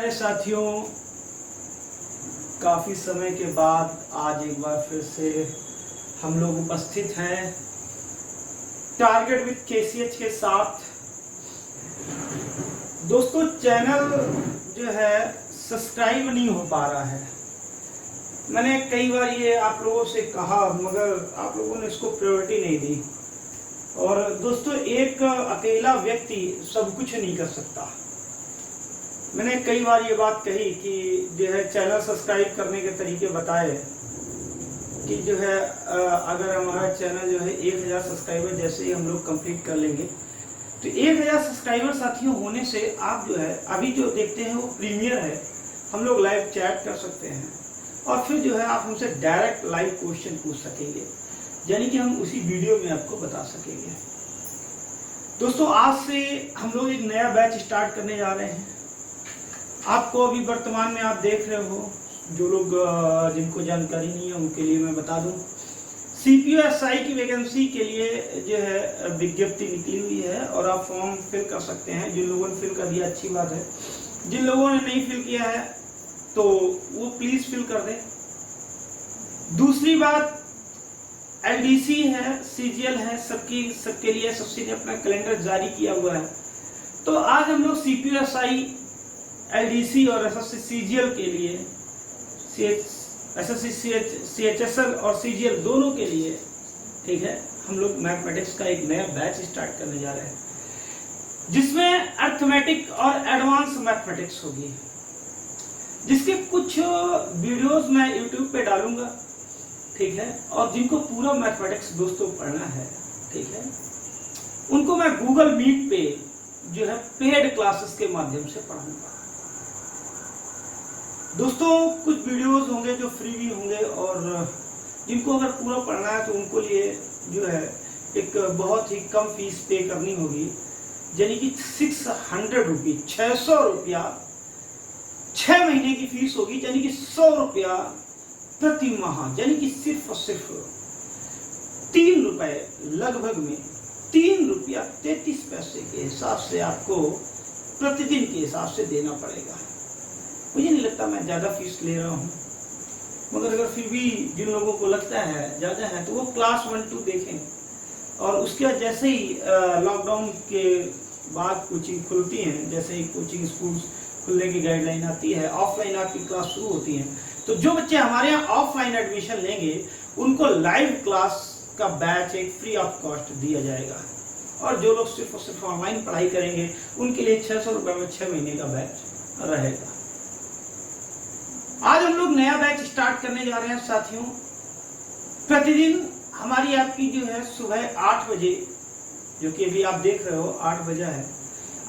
है साथियों, काफ़ी समय के बाद आज एक बार फिर से हम लोग उपस्थित हैं टारगेट विद केसीएच के साथ। दोस्तों, चैनल जो है सब्सक्राइब नहीं हो पा रहा है। मैंने कई बार ये आप लोगों से कहा, मगर आप लोगों ने इसको प्रायोरिटी नहीं दी। और दोस्तों, एक अकेला व्यक्ति सब कुछ नहीं कर सकता। मैंने कई बार ये बात कही कि जो है चैनल सब्सक्राइब करने के तरीके बताए कि जो है अगर हमारा चैनल जो है 1000 सब्सक्राइबर जैसे ही हम लोग कंप्लीट कर लेंगे तो 1000 सब्सक्राइबर साथियों होने से आप जो है अभी जो देखते हैं वो प्रीमियर है, हम लोग लाइव चैट कर सकते हैं और फिर जो है आप हमसे डायरेक्ट लाइव क्वेश्चन पूछ सकेंगे, यानी कि हम उसी वीडियो में आपको बता सकेंगे। दोस्तों, आज से हम लोग एक नया बैच स्टार्ट करने जा रहे हैं। आपको अभी वर्तमान में आप देख रहे हो, जो लोग जिनको जानकारी नहीं है उनके लिए मैं बता दूं, सीपीयू एसआई की वैकेंसी के लिए जो है विज्ञप्ति निकली हुई है और आप फॉर्म फिल कर सकते हैं। जिन लोगों ने फिल कर दिया अच्छी बात है, जिन लोगों ने नहीं फिल किया है तो वो प्लीज फिल कर दें। दूसरी बात, एलडीसी है, सीजीएल है, सबके लिए सबसे ने अपना कैलेंडर जारी किया हुआ है। तो आज हम लोग सीपीयू एसआई, एलडीसी और एसएससी सीजीएल के लिए, एसएससी सीएचएसएल और सीजीएल दोनों के लिए, ठीक है, हम लोग मैथमेटिक्स का एक नया बैच स्टार्ट करने जा रहे हैं जिसमें अर्थमेटिक और एडवांस मैथमेटिक्स होगी, जिसके कुछ वीडियोस मैं यूट्यूब पे डालूंगा, ठीक है। और जिनको पूरा मैथमेटिक्स दोस्तों पढ़ना है, ठीक है, उनको मैं गूगल मीट पे जो है पेड क्लासेस के माध्यम से पढ़ाऊंगा। दोस्तों, कुछ वीडियोस होंगे जो फ्री भी होंगे और जिनको अगर पूरा पढ़ना है तो उनको लिए जो है एक बहुत ही कम फीस पे करनी होगी, यानी कि 600 रुपये, 600 रुपया 6 महीने की फीस होगी, यानी कि 100 रुपया प्रति माह, यानी कि सिर्फ और सिर्फ 3 रुपए, लगभग में 3 रुपया 33 पैसे के हिसाब से आपको प्रतिदिन के हिसाब से देना पड़ेगा। मुझे नहीं लगता मैं ज्यादा फीस ले रहा हूँ, मगर अगर फिर भी जिन लोगों को लगता है ज्यादा है तो वो क्लास 1-2 देखें। और उसके बाद जैसे ही लॉकडाउन के बाद कोचिंग खुलती है, जैसे ही कोचिंग स्कूल खुलने की गाइडलाइन आती है, ऑफलाइन आपकी क्लास शुरू होती है, तो जो बच्चे हमारे यहाँ ऑफलाइन एडमिशन लेंगे उनको लाइव क्लास का बैच एक फ्री ऑफ कॉस्ट दिया जाएगा। और जो लोग सिर्फ और सिर्फ ऑनलाइन पढ़ाई करेंगे उनके लिए 600 रुपये में 6 महीने का बैच रहेगा। आज हम लोग नया बैच स्टार्ट करने जा रहे हैं साथियों। प्रतिदिन हमारी आपकी जो है सुबह 8 बजे, जो कि अभी आप देख रहे हो 8 बजे है,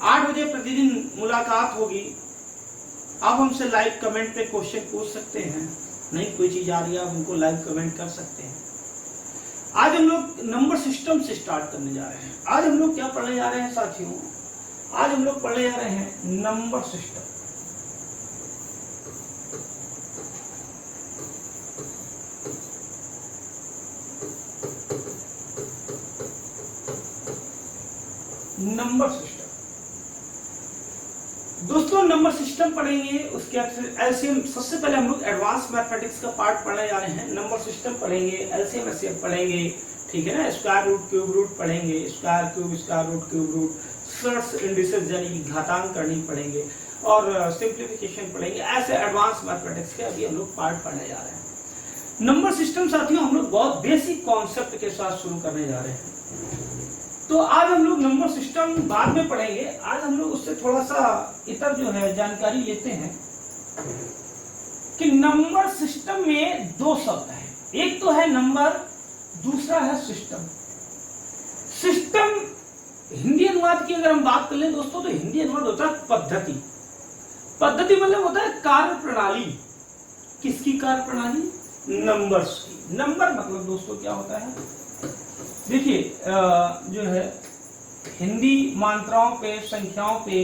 8 बजे प्रतिदिन मुलाकात होगी। आप हमसे लाइव कमेंट पे क्वेश्चन पूछ सकते हैं, नहीं कोई चीज आ रही है आप उनको लाइव कमेंट कर सकते हैं। आज हम लोग नंबर सिस्टम से स्टार्ट करने जा रहे हैं। आज हम लोग क्या पढ़ने जा रहे हैं साथियों? आज हम लोग पढ़ने जा रहे हैं नंबर सिस्टम। नंबर सिस्टम दोस्तों, नंबर सिस्टम पढ़ेंगे, उसके बाद एलसीएम। सबसे पहले हम लोग एडवांस मैथमेटिक्स का पार्ट पढ़ने जा रहे हैं। नंबर सिस्टम पढ़ेंगे, एलसीएम एचसीएफ पढ़ेंगे, ठीक है ना, स्क्वायर रूट क्यूब रूट पढ़ेंगे, square cube square root cube root, surds indices यानी कि घातांक करनी पढ़ेंगे और सिंप्लीफिकेशन पढ़ेंगे। ऐसे एडवांस मैथमेटिक्स के अभी हम लोग पार्ट पढ़ने जा रहे हैं। नंबर सिस्टम साथियों हम लोग बहुत बेसिक कॉन्सेप्ट के साथ शुरू करने जा रहे हैं। तो आज हम लोग नंबर सिस्टम बाद में पढ़ेंगे। आज हम लोग उससे थोड़ा सा इतर जो है जानकारी लेते हैं कि नंबर सिस्टम में 2 शब्द है, एक तो है नंबर, दूसरा है सिस्टम। सिस्टम हिंदी अनुवाद की अगर हम बात कर लें दोस्तों, तो हिंदी अनुवाद होता है पद्धति। पद्धति मतलब होता है कार्य प्रणाली। किसकी कार्य प्रणाली? नंबर्स की। नंबर मतलब दोस्तों क्या होता है? देखिए, जो है हिंदी मात्राओं पे, संख्याओं पे,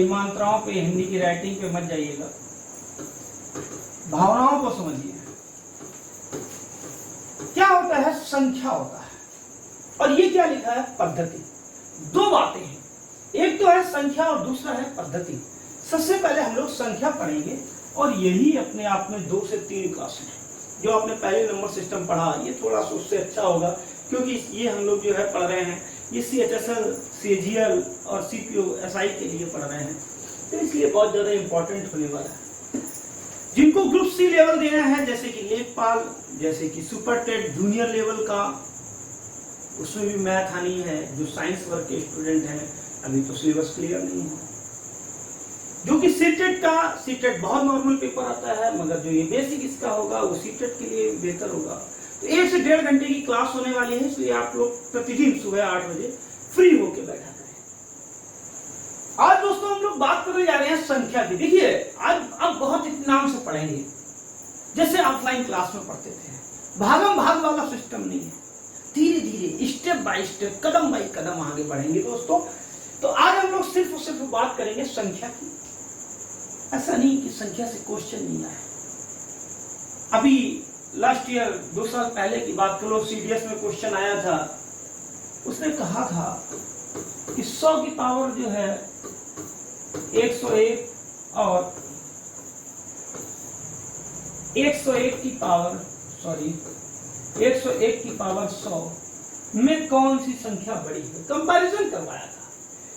मात्राओं पे, हिंदी की राइटिंग पे मत जाइएगा, भावनाओं को समझिए। क्या होता है? संख्या होता है। और ये क्या लिखा है? पद्धति। 2 बातें हैं, एक तो है संख्या और दूसरा है पद्धति। सबसे पहले हम लोग संख्या पढ़ेंगे और यही अपने आप में 2 से 3 क्लास है। जो आपने पहले नंबर सिस्टम पढ़ा ये थोड़ा सा उससे अच्छा होगा, क्योंकि ये हम लोग जो है पढ़ रहे हैं ये CHSL, CGL और CPO SI के लिए पढ़ रहे हैं, तो इसलिए बहुत ज़्यादा इम्पोर्टेंट होने वाला है। जिनको ग्रुप C लेवल देना है, जैसे कि लेखपाल, जैसे कि सुपर टेट जूनियर लेवल का, उसमें भी मैथ आनी है। जो साइंस वर्ग के स्टूडेंट हैं अभी तो सिलेबस क्लियर नहीं है। जो कि सीटेट बहुत नॉर्मल पेपर आता है, मगर जो ये बेसिक इसका होगा वो सीटेट के लिए बेहतर होगा। तो 1 से 1.5 घंटे की क्लास होने वाली है, इसलिए आप लोग प्रतिदिन सुबह 8 बजे फ्री होके बैठा करें। आज दोस्तों हम लोग बात करने जा रहे हैं संख्या की। देखिए आज अब बहुत नाम से पढ़ेंगे, जैसे ऑफलाइन क्लास में पढ़ते थे। भागम भाग वाला सिस्टम नहीं है, धीरे धीरे स्टेप बाय स्टेप कदम बाय कदम आगे बढ़ेंगे दोस्तों। तो आज हम लोग सिर्फ और सिर्फ बात करेंगे संख्या की। ऐसा नहीं कि संख्या से क्वेश्चन नहीं आए। अभी लास्ट ईयर 2 साल पहले की बात कर लो, CDS में क्वेश्चन आया था, उसने कहा था कि 100 की पावर जो है 101 और 101 की पावर 100 में कौन सी संख्या बड़ी है। कंपैरिजन करवाया था,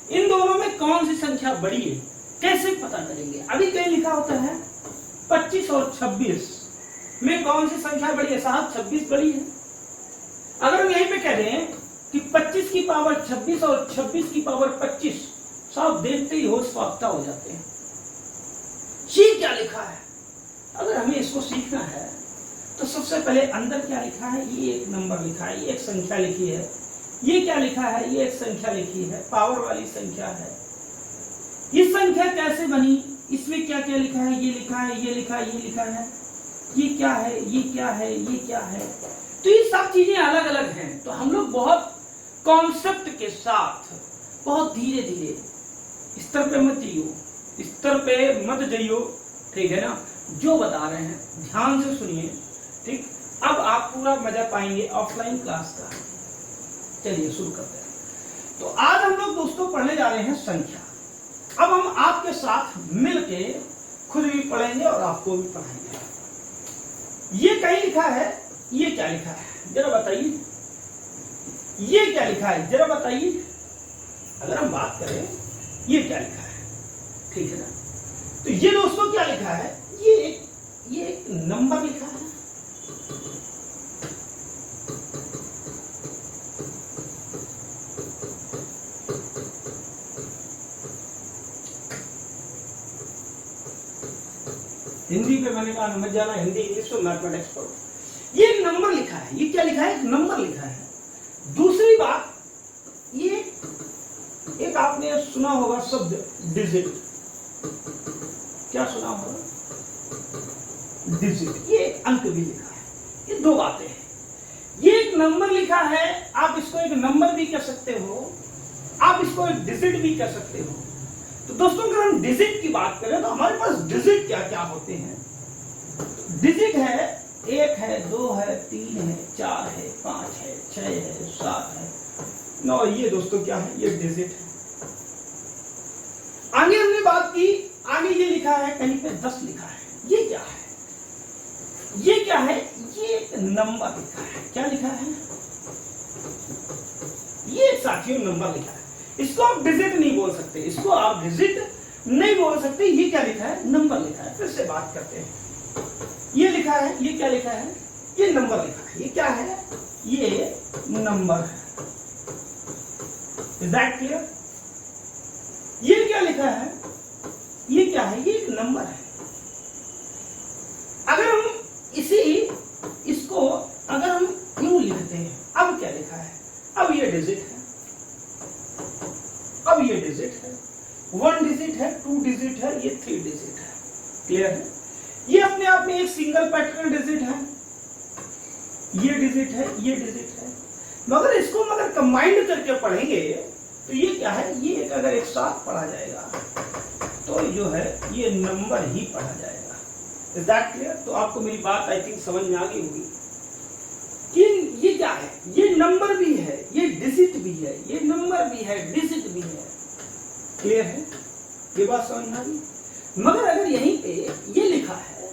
इन दोनों में कौन सी संख्या बड़ी है कैसे पता करेंगे। अभी कहीं लिखा होता है 25 और 26 में कौन सी संख्या बड़ी है। साहब 26 बड़ी है। अगर हम यहीं पे कह दें कि 25 की पावर 26 और 26 की पावर 25, साहब देखते ही होश फाख्ता हो जाते हैं। ये क्या लिखा है। अगर हमें इसको सीखना है तो सबसे पहले अंदर क्या लिखा है, ये एक नंबर लिखा है, ये एक संख्या लिखी है, ये क्या लिखा है, ये एक संख्या लिखी है, पावर वाली संख्या है। ये संख्या कैसे बनी, इसमें क्या क्या लिखा है, ये लिखा है, ये लिखा है, ये लिखा है, ये क्या है, ये क्या है, ये क्या है। तो ये सब चीजें अलग अलग हैं। तो हम लोग बहुत कॉन्सेप्ट के साथ बहुत धीरे धीरे स्तर पे मत जाइयो, ठीक है ना। जो बता रहे हैं ध्यान से सुनिए, ठीक। अब आप पूरा मजा पाएंगे ऑफलाइन क्लास का। चलिए शुरू करते हैं। तो आज हम लोग दोस्तों पढ़ने जा रहे हैं संख्या। अब हम आपके साथ मिलके खुद भी पढ़ेंगे और आपको भी पढ़ाएंगे। ये कहीं लिखा है, ये क्या लिखा है जरा बताइए। ये क्या लिखा है जरा बताइए। अगर हम बात करें ये क्या लिखा है, ठीक है ना। तो ये दोस्तों क्या लिखा है, ये एक नंबर लिखा है। हिंदी पे मैंने कहा मत जाना, हिंदी इंग्लिश और मैथमेटिक्स पढ़ो। ये नंबर लिखा है, ये क्या लिखा है, एक नंबर लिखा है। दूसरी बात, ये एक आपने सुना होगा शब्द डिजिट। क्या सुना होगा, डिजिट। ये एक अंक भी लिखा है। ये 2 बातें हैं। ये एक नंबर लिखा है, आप इसको एक नंबर भी कह सकते हो, आप इसको एक डिजिट भी कह सकते हो। तो दोस्तों अगर हम डिजिट की बात करें तो हमारे पास डिजिट क्या क्या होते हैं। डिजिट है 1 है, 2 है, 3 है, 4 है, 5 है, 6 है, 7 है, 9। ये दोस्तों क्या है, ये डिजिट है। आगे हमने बात की, आगे ये लिखा है कहीं पे 10 लिखा है। ये क्या है, ये क्या है, ये एक नंबर लिखा है। क्या लिखा है, ये साथियों नंबर लिखा है। इसको आप डिजिट नहीं बोल सकते, इसको आप डिजिट नहीं बोल सकते। ये क्या लिखा है, नंबर लिखा है। फिर से बात करते हैं, ये लिखा है, ये क्या लिखा है, ये नंबर लिखा है। ये क्या है, ये नंबर है। Is that clear. ये क्या लिखा है, ये क्या है, ये एक नंबर है। अगर हम इसको अगर हम यूं लिखते हैं, अब क्या लिखा है, अब ये डिजिट है, अब ये डिजिट है। 1 डिजिट है, 2 डिजिट है, ये 3 डिजिट है। क्लियर है। ये अपने आप में एक सिंगल पैटर्न डिजिट है। ये डिजिट है, ये डिजिट है। मगर इसको अगर कंबाइंड करके पढ़ेंगे तो ये क्या है, ये एक अगर एक साथ पढ़ा जाएगा तो जो है ये नंबर ही पढ़ा जाएगा। Is that clear. तो आपको मेरी बात आई थिंक समझ में आ गई होगी कि ये क्या है, ये नंबर भी है, ये डिजिट भी है, ये नंबर भी है, डिजिट भी है। क्लियर है, ये बात समझ में आ गई। मगर अगर यहीं पे ये लिखा है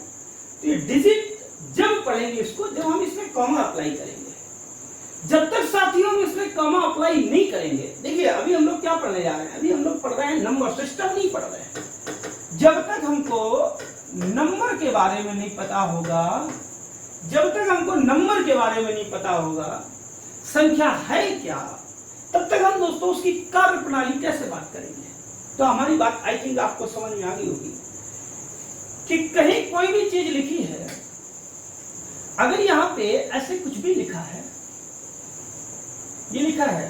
तो ये डिजिट जब पढ़ेंगे इसको जब हम इसमें कॉमा अप्लाई करेंगे। जब तक साथियों हम इसमें कॉमा अप्लाई नहीं करेंगे, देखिए अभी हम लोग क्या पढ़ने जा रहे हैं, अभी हम लोग पढ़ रहे हैं नंबर सिस्टम नहीं पढ़ रहे हैं। जब तक हमको नंबर के बारे में नहीं पता होगा, जब तक हमको नंबर के बारे में नहीं पता होगा संख्या है क्या, तब तक हम दोस्तों उसकी कार्य प्रणाली कैसे बात करेंगे। तो हमारी बात आई थिंक आपको समझ में आ गई होगी कि कहीं कोई भी चीज लिखी है, अगर यहां पे ऐसे कुछ भी लिखा है, ये लिखा है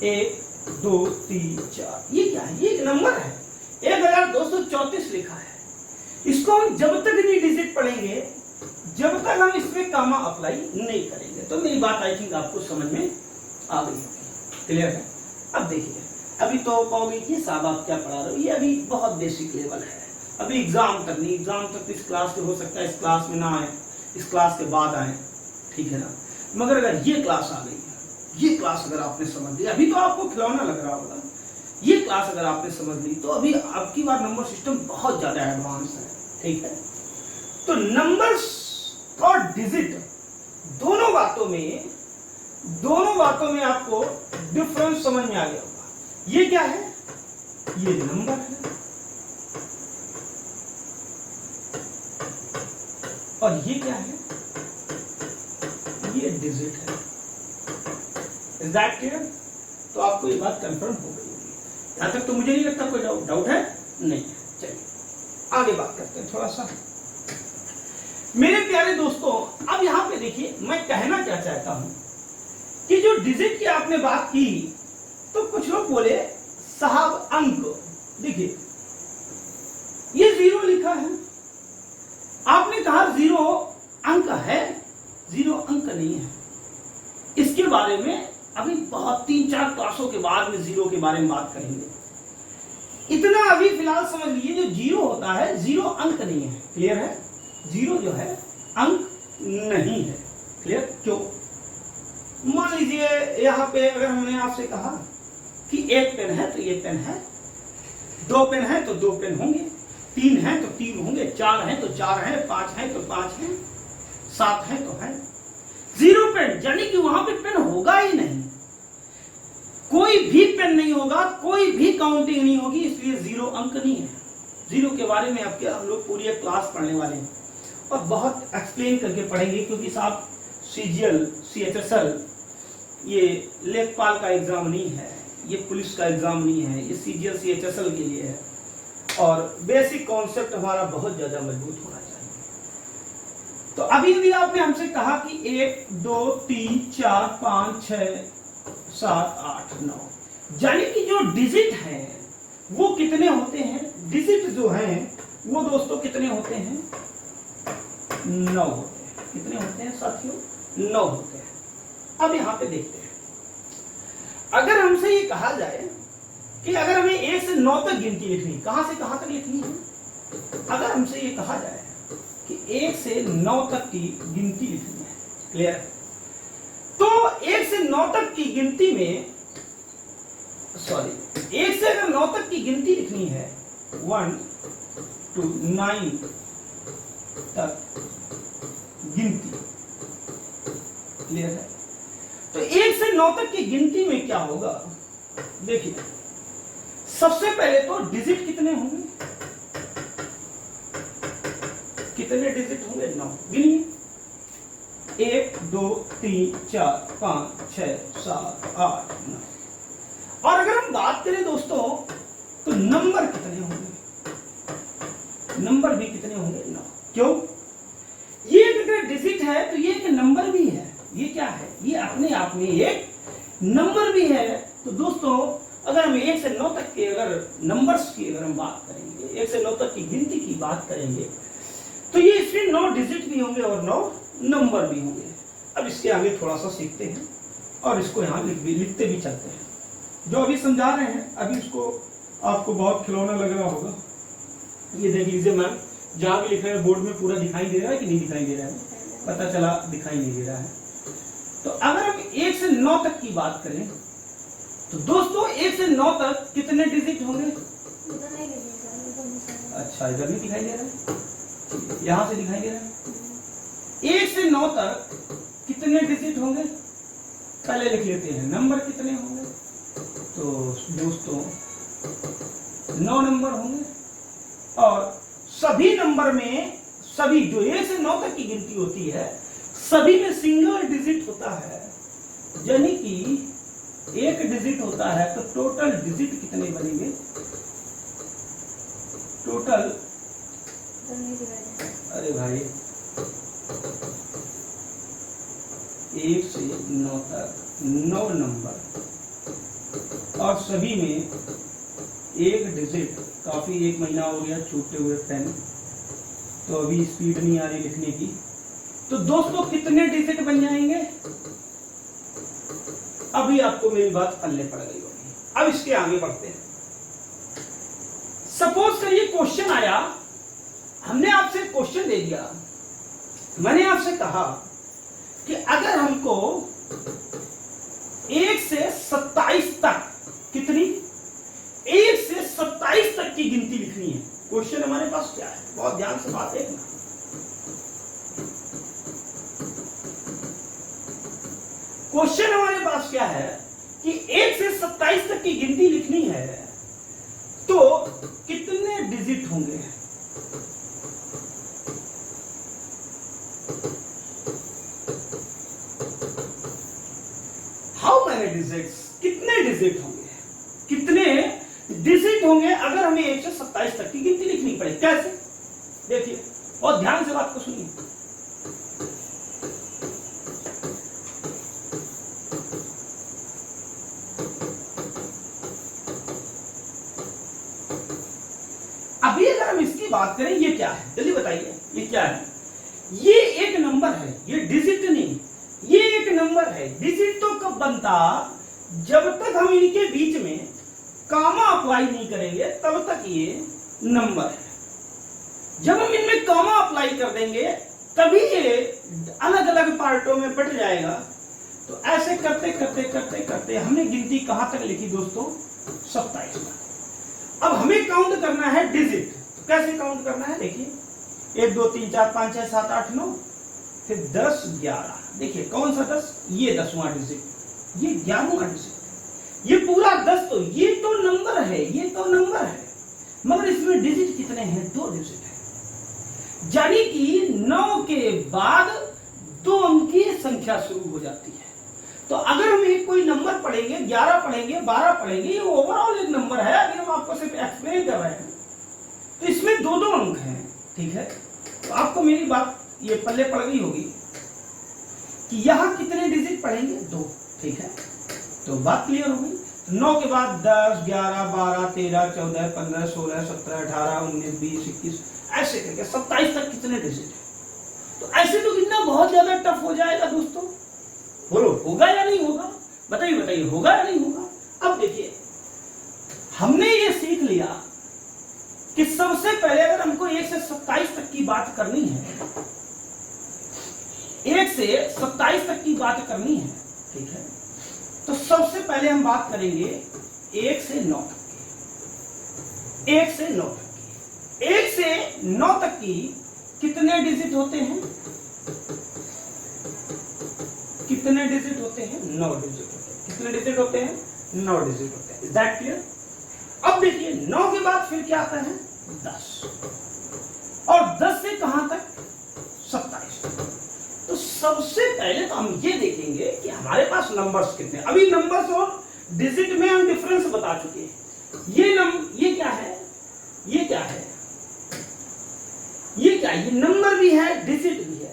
1 2 3 4, ये क्या है, ये एक नंबर है। 1234 लिखा है, इसको हम जब तक नहीं डिजिट पढ़ेंगे जब तक हम इसमें कॉमा अप्लाई नहीं करेंगे। तो मेरी बात आई थिंक आपको समझ में आ गई होगी, क्लियर है। अब देखिए, अभी तो कहोगे कि साहब आप क्या पढ़ा रहे हो, ये अभी बहुत बेसिक लेवल है, अभी एग्जाम तक नहीं, एग्जाम तक इस क्लास के हो सकता है इस क्लास में ना आए, इस क्लास के बाद आए, ठीक है ना। मगर अगर ये क्लास आ गई है, ये क्लास अगर आपने समझ ली, अभी तो आपको खिलौना लग रहा होगा, ये क्लास अगर आपने समझ ली तो अभी आपकी बार नंबर सिस्टम बहुत ज्यादा एडवांस है, ठीक है। तो नंबर्स और डिजिट दोनों बातों में आपको डिफरेंस समझ में आ गया होगा। ये क्या है, ये नंबर है और ये क्या है, ये डिजिट है। Is that clear? तो आपको ये बात कंफर्म हो गई होगी। यहां तक तो मुझे नहीं लगता कोई डाउट है, नहीं। चलिए आगे बात करते हैं थोड़ा सा। मेरे प्यारे दोस्तों, अब यहां पे देखिए मैं कहना क्या चाहता हूं कि जो डिजिट की आपने बात की तो कुछ लोग बोले साहब अंक, देखिए ये 0 लिखा है, आपने कहा 0 अंक है, 0 अंक नहीं है। इसके बारे में अभी बहुत 3-4 क्लासों के बाद में 0 के बारे में बात करेंगे। इतना अभी फिलहाल समझ लीजिए, जो 0 होता है 0 अंक नहीं है, क्लियर है। 0 जो है अंक नहीं है, क्लियर। क्यों? मान लीजिए यहां पे अगर हमने आपसे कहा कि 1 पेन है तो 1 पेन है, 2 पेन है तो 2 पेन होंगे, 3 है तो 3 होंगे, 4 है तो 4 है, 5 है तो 5 है, 7 है तो है। 0 पेन यानी कि वहां पे पेन होगा ही नहीं, कोई भी पेन नहीं होगा, कोई भी काउंटिंग नहीं होगी, इसलिए 0 अंक नहीं है। 0 के बारे में आपके हम लोग पूरी एक क्लास पढ़ने वाले हैं और बहुत एक्सप्लेन करके पढ़ेंगे, क्योंकि साहब सीजीएल सीएचएसएल ये लेखपाल का एग्जाम नहीं है, ये पुलिस का एग्जाम नहीं है, ये सीजीएल सीएचएसएल के लिए है और बेसिक कॉन्सेप्ट हमारा बहुत ज्यादा मजबूत होना चाहिए। तो अभी भी आपने हमसे कहा कि 1 2 3 4 5 6 7 8 9, यानी कि जो डिजिट है वो कितने होते हैं, डिजिट जो हैं वो दोस्तों कितने होते हैं, 9 होते हैं। कितने होते हैं साथियों, 9 होते हैं। अब यहां पे देखते हैं, अगर हमसे ये कहा जाए कि अगर हमें 1 से 9 तक गिनती लिखनी, कहां से कहां तक लिखनी है, अगर हमसे ये कहा जाए कि 1 से 9 तक की गिनती लिखनी है, क्लियर। तो 1 से 9 तक की गिनती में 1 से अगर 9 तक की गिनती लिखनी है, 1 to 9 तक गिनती, क्लियर है। तो 1 से 9 तक की गिनती में क्या होगा, देखिए सबसे पहले तो डिजिट कितने होंगे, कितने डिजिट होंगे, 9। गिनिए 1 2 3 4 5 6 7 8 9। और अगर हम बात करें दोस्तों तो नंबर कितने होंगे, नंबर भी कितने होंगे, 9। क्यों? ये अगर डिजिट है तो ये एक नंबर भी है, ये क्या है, ये अपने आप में एक नंबर भी है। तो दोस्तों अगर हम 1 से 9 तक के अगर नंबर्स की अगर हम बात करेंगे, 1 से 9 तक की गिनती की बात करेंगे, तो ये इसमें 9 डिजिट भी होंगे और 9 नंबर भी होंगे। अब इसके आगे थोड़ा सा सीखते हैं और इसको यहाँ लिखते भी चलते हैं। जो अभी समझा रहे हैं अभी उसको आपको बहुत खिलौना लग रहा होगा। ये देख लीजिए मैम, जहाँ भी लिख रहे हैं बोर्ड में पूरा दिखाई दे रहा है कि नहीं दिखाई दे रहा है, पता चला दिखाई नहीं दे रहा है। तो अगर हम 1 से 9 तक की बात करें तो दोस्तों 1 से 9 तक कितने डिजिट होंगे, अच्छा, इधर नहीं दिखाई दे रहा है, यहां से दिखाई दे रहा है। 1 से 9 तक कितने डिजिट होंगे पहले लिख लेते हैं, नंबर कितने होंगे। तो दोस्तों 9 नंबर होंगे, और सभी नंबर में, सभी जो 1 से 9 तक की गिनती होती है सभी में सिंगल डिजिट होता है, यानी कि एक डिजिट होता है। तो टोटल डिजिट कितने बनेंगे, टोटल, अरे भाई 1 से 9 तक 9 नंबर, और सभी में एक डिजिट। काफी 1 महीना हो गया छूटे हुए पेन, तो अभी स्पीड नहीं आ रही लिखने की। तो दोस्तों कितने डिजिट बन जाएंगे, अभी आपको मेरी बात पल्ले पड़ गई होगी। अब इसके आगे बढ़ते हैं। सपोज करिए क्वेश्चन आया, हमने आपसे क्वेश्चन दे दिया, मैंने आपसे कहा कि अगर हमको 1 से 27 तक, कितनी, 1 से 27 तक की गिनती लिखनी है। क्वेश्चन हमारे पास क्या है, बहुत ध्यान से बात देखना। क्वेश्चन हमारे पास क्या है कि 1 से 27 तक की गिनती लिखनी है, तो कितने डिजिट होंगे। हाउ मेनी डिजिट्स, कितने डिजिट होंगे, कितने डिजिट होंगे अगर हमें 1 से 27 तक की गिनती लिखनी पड़े। कैसे, देखिए और ध्यान से बात को सुनिए। अभी अगर हम इसकी बात करें, ये क्या है, जल्दी बताइए, ये क्या है। ये एक नंबर है, ये डिजिट नहीं, ये एक नंबर है। डिजिट तो कब बनता, जब तक हम इनके बीच में कामा अप्लाई नहीं करेंगे तब तक ये नंबर है। जब हम इनमें कामा अप्लाई कर देंगे तभी ये अलग अलग पार्टों में बट जाएगा। तो ऐसे करते करते करते करते हमने गिनती कहां तक लिखी दोस्तों, 27 तक। अब हमें काउंट करना है डिजिट। तो कैसे काउंट करना है, देखिए 1 2 3 4 5 6 7 8 9, फिर 10 11। देखिए कौन सा 10, ये 10वां डिजिट, ये 11वां डिजिट, ये पूरा 10। तो ये तो नंबर है, ये तो नंबर है, मगर इसमें डिजिट कितने हैं, 2 डिजिट है। यानी कि 9 के बाद 2 अंक की संख्या शुरू हो जाती है। तो अगर हम एक कोई नंबर पढ़ेंगे, 11 पढ़ेंगे, 12 पढ़ेंगे, ये ओवरऑल एक नंबर है, अभी हम आपको सिर्फ एक्सप्लेन कर रहे हैं। तो इसमें 2-2 अंक हैं, ठीक है। तो आपको मेरी बात ये पल्ले पड़ गई होगी कि यहां कितने डिजिट पढ़ेंगे, 2, ठीक है। तो बात क्लियर हो गई। 9 के बाद 10 11 12 13 14 15 16 17 18 19 20 21, ऐसे करके 27 तक कितने डिजिट है। तो ऐसे तो गिनना बहुत ज्यादा टफ हो जाएगा दोस्तों। बोलो होगा या नहीं होगा, बताइए बताइए, होगा या नहीं होगा। अब देखिए हमने ये सीख लिया कि सबसे पहले अगर हमको 1 से 27 तक की बात करनी है, 1 से 27 तक की बात करनी है, ठीक है। तो सबसे पहले हम बात करेंगे 1 से 9 तक की। 1 से 9 तक की, 1 से 9 तक की कितने डिजिट होते हैं, कितने डिजिट होते हैं, 9 डिजिट होते हैं। कितने डिजिट होते हैं, 9 डिजिट होते हैं। Is that clear. अब देखिए 9 के बाद फिर क्या आता है, 10, और 10 से कहां तक, 27 तक। तो सबसे पहले तो हम ये देखेंगे कि हमारे पास नंबर्स कितने। अभी नंबर्स और डिजिट में हम डिफरेंस बता चुके हैं। ये क्या है, ये क्या है, ये क्या है, ये नंबर भी है, डिजिट भी है।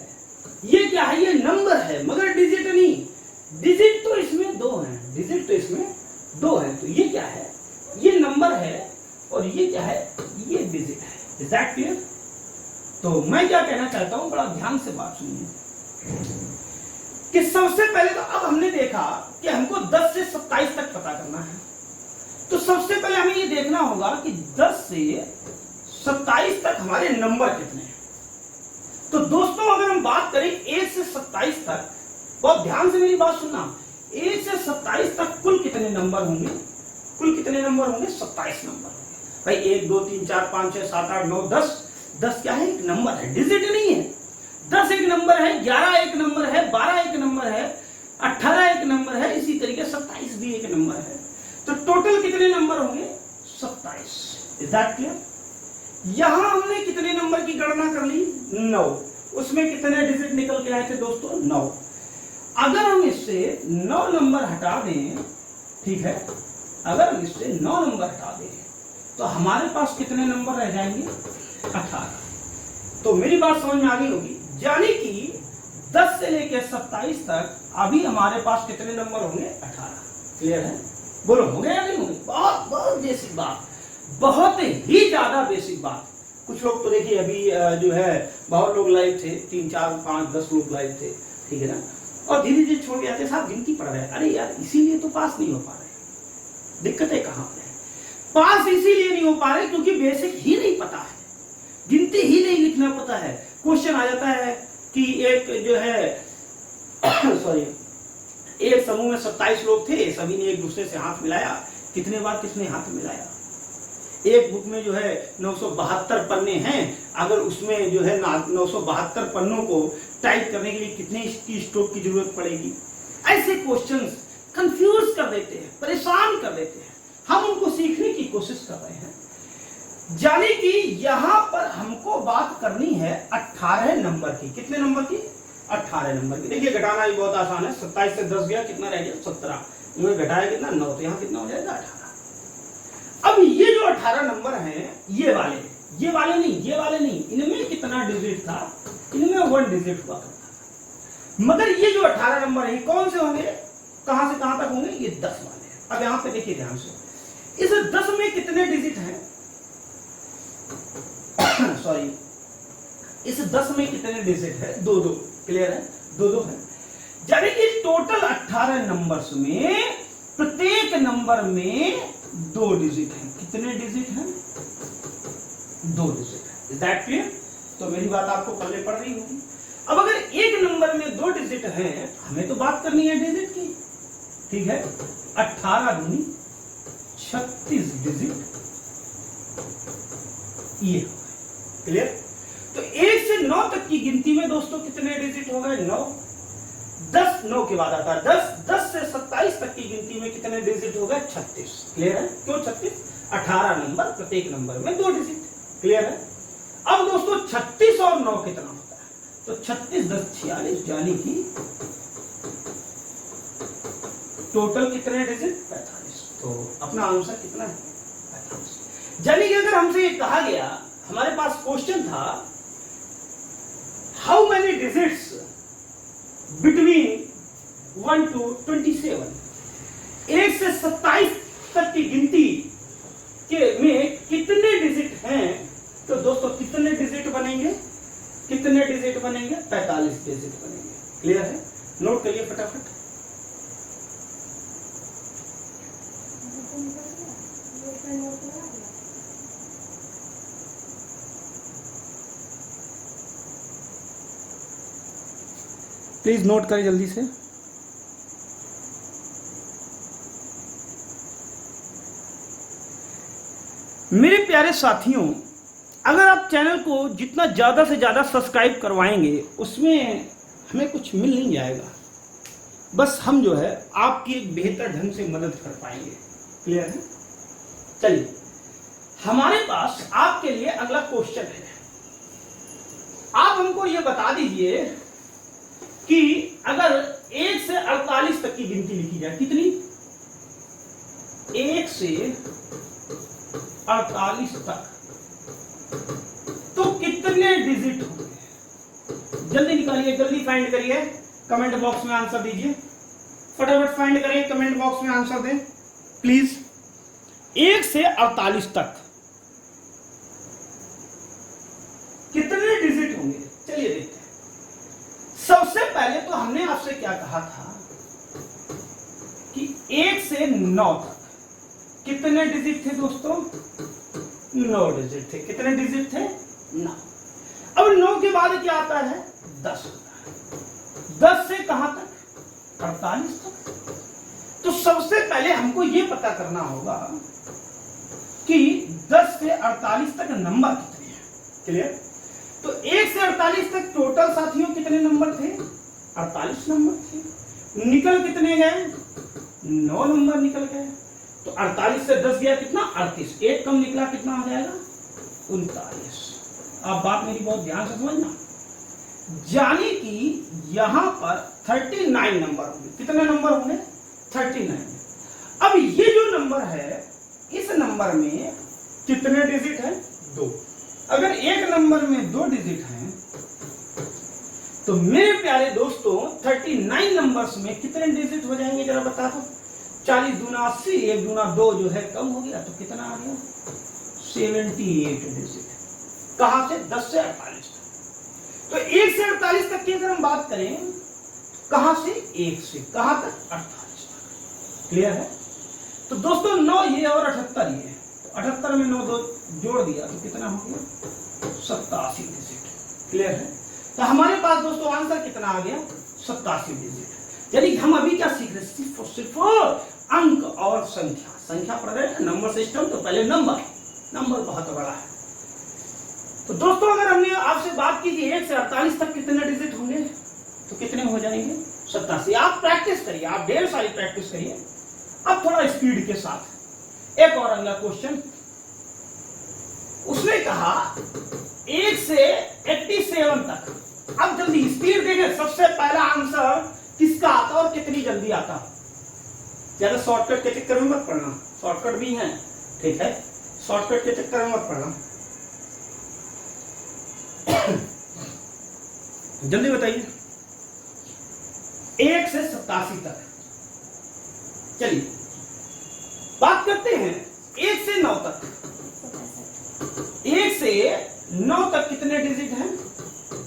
ये क्या है, ये नंबर है मगर डिजिट नहीं। डिजिट तो इसमें 2 हैं, डिजिट तो इसमें 2 है। तो ये क्या है, ये नंबर है, और ये क्या है, ये डिजिट है। Is that clear. तो मैं क्या कहना चाहता हूं, बड़ा ध्यान से बात सुनिए कि सबसे पहले तो अब हमने देखा कि हमको 10 से 27 तक पता करना है। तो सबसे पहले हमें ये देखना होगा कि 10 से 27 तक हमारे नंबर कितने हैं। तो दोस्तों अगर हम बात करें 1 से 27 तक, बहुत ध्यान से मेरी बात सुनना, 1 से 27 तक कुल कितने नंबर होंगे, कुल कितने नंबर होंगे, 27 नंबर होंगे। भाई 1 2 3 4 5 6 7 8 9 10, 10 क्या है? एक नंबर है, डिजिट नहीं है। 10 एक नंबर है, 11 एक नंबर है, 12 एक नंबर है, 18 एक नंबर है, इसी तरीके 27 भी एक नंबर है। तो टोटल कितने नंबर होंगे? 27। Is that clear? यहां हमने कितने नंबर की गणना कर ली? 9। उसमें कितने डिजिट निकल के आए थे दोस्तों? 9। अगर हम इससे 9 नंबर हटा दें, ठीक है, अगर हम इससे 9 नंबर हटा दें तो हमारे पास कितने नंबर रह जाएंगे? 18। तो मेरी बात समझ में आ गई होगी, यानी कि 10 से लेकर 27 तक अभी हमारे पास कितने नंबर होंगे? 18। क्लियर है? बोलो होंगे या नहीं होंगे? बहुत बहुत बेसिक बात, बहुत ही ज्यादा बेसिक बात। कुछ लोग तो देखिए अभी जो है बहुत लोग लाइव थे, 3 4 5 10 लोग लाइव थे, ठीक है ना, और धीरे धीरे छोड़ के आते, साहब गिनती पढ़ रहे हैं। अरे यार इसीलिए तो पास नहीं हो पा रहे। दिक्कतें कहां पे है? पास इसीलिए नहीं हो पा रहे क्योंकि बेसिक ही नहीं पता है, गिनती ही नहीं लिखना पता है। क्वेश्चन आ जाता है कि एक जो है सॉरी, एक समूह में 27 लोग थे, सभी ने एक दूसरे से हाथ मिलाया। कितने बार किसने हाथ मिलाया? एक बुक में जो है 972 पन्ने हैं, अगर उसमें जो है 972 पन्नों को टाइप करने के लिए कितने की स्ट्रोक की जरूरत पड़ेगी? ऐसे क्वेश्चंस कंफ्यूज कर देते हैं, परेशान कर देते हैं। हम उनको सीखने की कोशिश कर रहे हैं, जाने कि यहां पर हमको बात करनी है 18 नंबर की। कितने नंबर की? 18 नंबर की। देखिए घटाना भी बहुत आसान है, 27 से 10 गया, कितना रह गया? 17। इन्होंने घटाया कितना? 9, तो यहाँ कितना हो जाएगा? 18। अब ये जो 18 नंबर हैं, ये वाले नहीं, ये वाले नहीं, इनमें कितना डिजिट था? इनमें 1 डिजिट हुआ था। मगर ये जो 18 नंबर है कौन से होंगे? कहां से कहां तक होंगे? ये 10 वाले हैं। अब यहां पे देखिए ध्यान से, इस 10 में कितने डिजिट हैं? सॉरी, इस 10 में कितने डिजिट है? 2-2। क्लियर है? 2-2 है। यानी कि टोटल 18 नंबर्स में प्रत्येक नंबर में 2 डिजिट हैं। कितने डिजिट हैं? 2 डिजिट है। Is that clear? तो मेरी बात आपको पहले पढ़ रही होगी। अब अगर एक नंबर में 2 डिजिट हैं, हमें तो बात करनी है डिजिट की, ठीक है? 18 दूनी 36 डिजिट ये। क्लियर? तो 1 से 9 तक की गिनती में दोस्तों कितने डिजिट हो गए? 9। 10 9 के बाद आता है 10। 10 से 27 तक की गिनती में कितने डिजिट हो गए? 36। क्लियर है? क्यों 36? 18 नंबर, प्रत्येक नंबर में 2 डिजिट। क्लियर है? अब दोस्तों 36 और 9 कितना होता है? तो 36 10 46, यानी कि टोटल कितने डिजिट? 45। तो अपना आंसर कितना है? 45। यानी कि अगर हमसे ये कहा गया, हमारे पास क्वेश्चन था how many digits between 1 to 27, 1 से 27 तक की गिनती के में कितने डिजिट हैं? तो दोस्तों कितने डिजिट बनेंगे? कितने डिजिट बनेंगे? 45 डिजिट बनेंगे। क्लियर है? नोट करिए फटाफट। प्लीज नोट करें जल्दी से। मेरे प्यारे साथियों, अगर आप चैनल को जितना ज़्यादा से ज़्यादा सब्सक्राइब करवाएंगे उसमें हमें कुछ मिल नहीं जाएगा, बस हम जो है आपकी एक बेहतर ढंग से मदद कर पाएंगे। क्लियर है? चलिए, हमारे पास आपके लिए अगला क्वेश्चन है। आप हमको ये बता दीजिए कि अगर 1 से 48 तक की गिनती लिखी जाए, कितनी? 1 से 48 तक, तो कितने डिजिट होंगे? जल्दी निकालिए, जल्दी फाइंड करिए, कमेंट बॉक्स में आंसर दीजिए, फटाफट फाइंड करें, कमेंट बॉक्स में आंसर दें प्लीज। 1 से 48 तक कितने डिजिट होंगे? चलिए देखते हैं। सबसे पहले तो हमने आपसे क्या कहा था कि 1 से 9 तक कितने डिजिट थे दोस्तों? 9 डिजिट थे। कितने डिजिट थे? 9। अब 9 के बाद क्या आता है? 10 होता है। 10 से कहां तक? 48 तक। तो सबसे पहले हमको यह पता करना होगा कि 10 से 48 तक नंबर कितने हैं। क्लियर। तो 1 से 48 तक टोटल साथियों कितने नंबर थे? 48 नंबर थे। निकल कितने गए? 9 नंबर निकल गए। तो 48 से 10 गया कितना? 38। एक कम निकला, कितना आ जाएगा? 39। अब बात मेरी बहुत ध्यान से समझना, यानी कि यहां पर 39 नंबर होंगे। कितने नंबर होंगे? 39। अब ये जो नंबर है, इस नंबर में कितने डिजिट है? 2। अगर एक नंबर में 2 डिजिट हैं, तो मेरे प्यारे दोस्तों 39 नंबर्स में कितने डिजिट हो जाएंगे जरा बता दो। 40 दूना 80, 1 दूना 2 जो है कम हो गया, तो कितना आ गया? 78 डिजिट। कहां से? 10 से 48 तक। तो 1 से 48 तक की अगर हम बात करें, कहां से? 1 से कहां तक? 48 तक। क्लियर है। तो दोस्तों 9 ये और 78 ये, तो 78 में 9 2 जोड़ दिया तो कितना हो गया? 87 डिजिट। क्लियर है। तो हमारे पास दोस्तों आंसर कितना आ गया? 87 डिजिट। यानी हम अभी क्या सीख रहे? सिर्फ और सिर्फ अंक और संख्या पढ़ रहे हैं। नंबर सिस्टम तो पहले नंबर बहुत बड़ा है। तो दोस्तों अगर हमने आपसे बात की कि 1 से 48 तक कितने डिजिट होंगे, तो कितने हो जाएंगे? 87। आप प्रैक्टिस करिए, आप ढेर सारी प्रैक्टिस करिए। अब थोड़ा स्पीड के साथ एक और अगला क्वेश्चन। उसने कहा 1 से 87 तक। अब जल्दी स्पीड देखें, सबसे पहला आंसर किसका आता और कितनी जल्दी आता? ज्यादा शॉर्टकट के चक्कर में मत पड़ना, शॉर्टकट भी है, ठीक है, शॉर्टकट के चक्कर में मत पड़ना। जल्दी बताइए। 1 से 87 तक। चलिए बात करते हैं 1 से 9 तक। 1 से 9 तक कितने डिजिट हैं?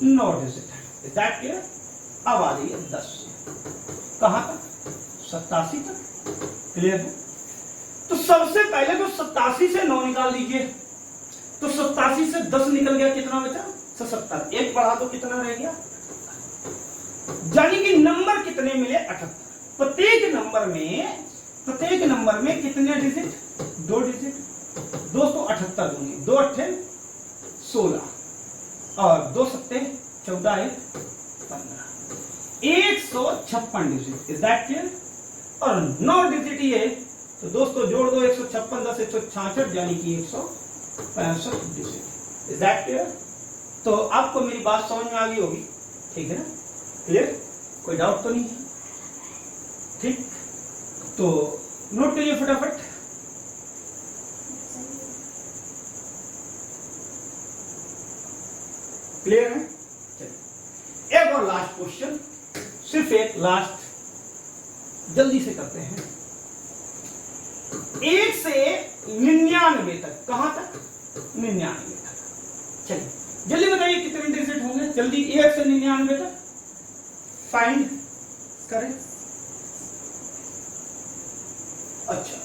9 डिजिट है। Is that clear? अब आ रही है 10 से कहां तक? 87 तक। क्लियर है। तो सबसे पहले तो 87 से 9 निकाल दीजिए। तो 87 से 10 निकल गया, कितना बचा? 77। एक बढ़ा तो कितना रह गया? यानी कि नंबर कितने मिले? 78। प्रत्येक नंबर में कितने डिजिट? 2 डिजिट। दोस्तों 78 दूंगे, 2 8 16 और 2 7 14 1 15, 156 डिजिट। Is that clear? और 9 डिजिट ये, तो दोस्तों जोड़ दो 156 10 166 यानी कि 165 डिजिट। Is that clear? तो आपको मेरी बात समझ में आ गई होगी, ठीक है ना? क्लियर? कोई डाउट तो नहीं है? ठीक, तो नोट करिए फटाफट। क्लियर है? चलिए एक और लास्ट क्वेश्चन, सिर्फ एक लास्ट, जल्दी से करते हैं। 1 से 99 तक। कहां तक? 99 तक। चलिए जल्दी बताइए कितने डिजिट होंगे? जल्दी 1 से 99 तक फाइंड करें। अच्छा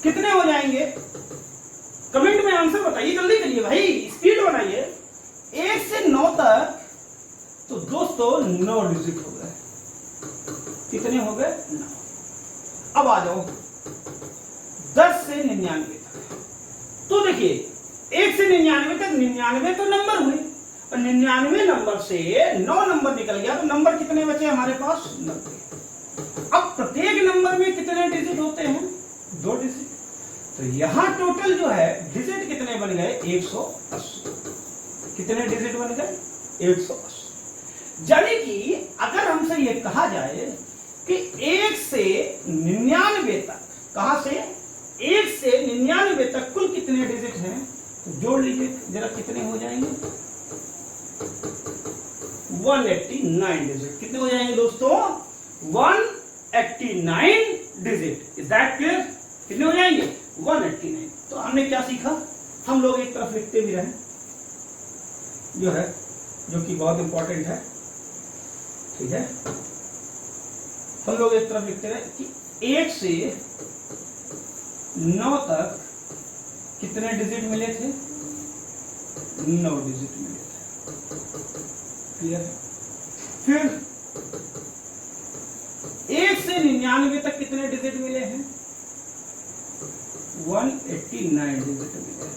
कितने हो जाएंगे? कमेंट में आंसर बताइए, जल्दी करिए भाई, स्पीड बनाइए। 1 से 9 तक तो दोस्तों 9 डिजिट हो गए। कितने हो गए? 9। अब आ जाओ 10 से 99 तक। तो देखिए 1 से 99 तक, 99 तो नंबर हुए और 99 नंबर से 9 नंबर निकल गया, तो नंबर कितने बचे हमारे पास? 90। अब प्रत्येक नंबर में कितने डिजिट होते हैं? 2 डिजिट। तो यहां टोटल जो है डिजिट कितने बन गए? 180। कितने डिजिट बन गए? 180। यानी कि अगर हमसे ये कहा जाए कि 1 से 99 तक, कहां से? 1 से 99 तक कुल कितने डिजिट हैं? तो जोड़ लीजिए जरा, कितने हो जाएंगे? 189 डिजिट। कितने हो जाएंगे दोस्तों? 189 डिजिट। Is that clear? कितने हो जाएंगे? 189। तो हमने क्या सीखा? हम लोग एक तरफ लिखते भी रहे, जो है, जो कि बहुत इंपॉर्टेंट है, ठीक है। हम लोग एक तरफ लिखते रहे कि 1 से 9 तक कितने डिजिट मिले थे? 9 डिजिट मिले थे। क्लियर है? फिर 1 से 99 तक कितने डिजिट मिले हैं? 189 डिजिट मिले।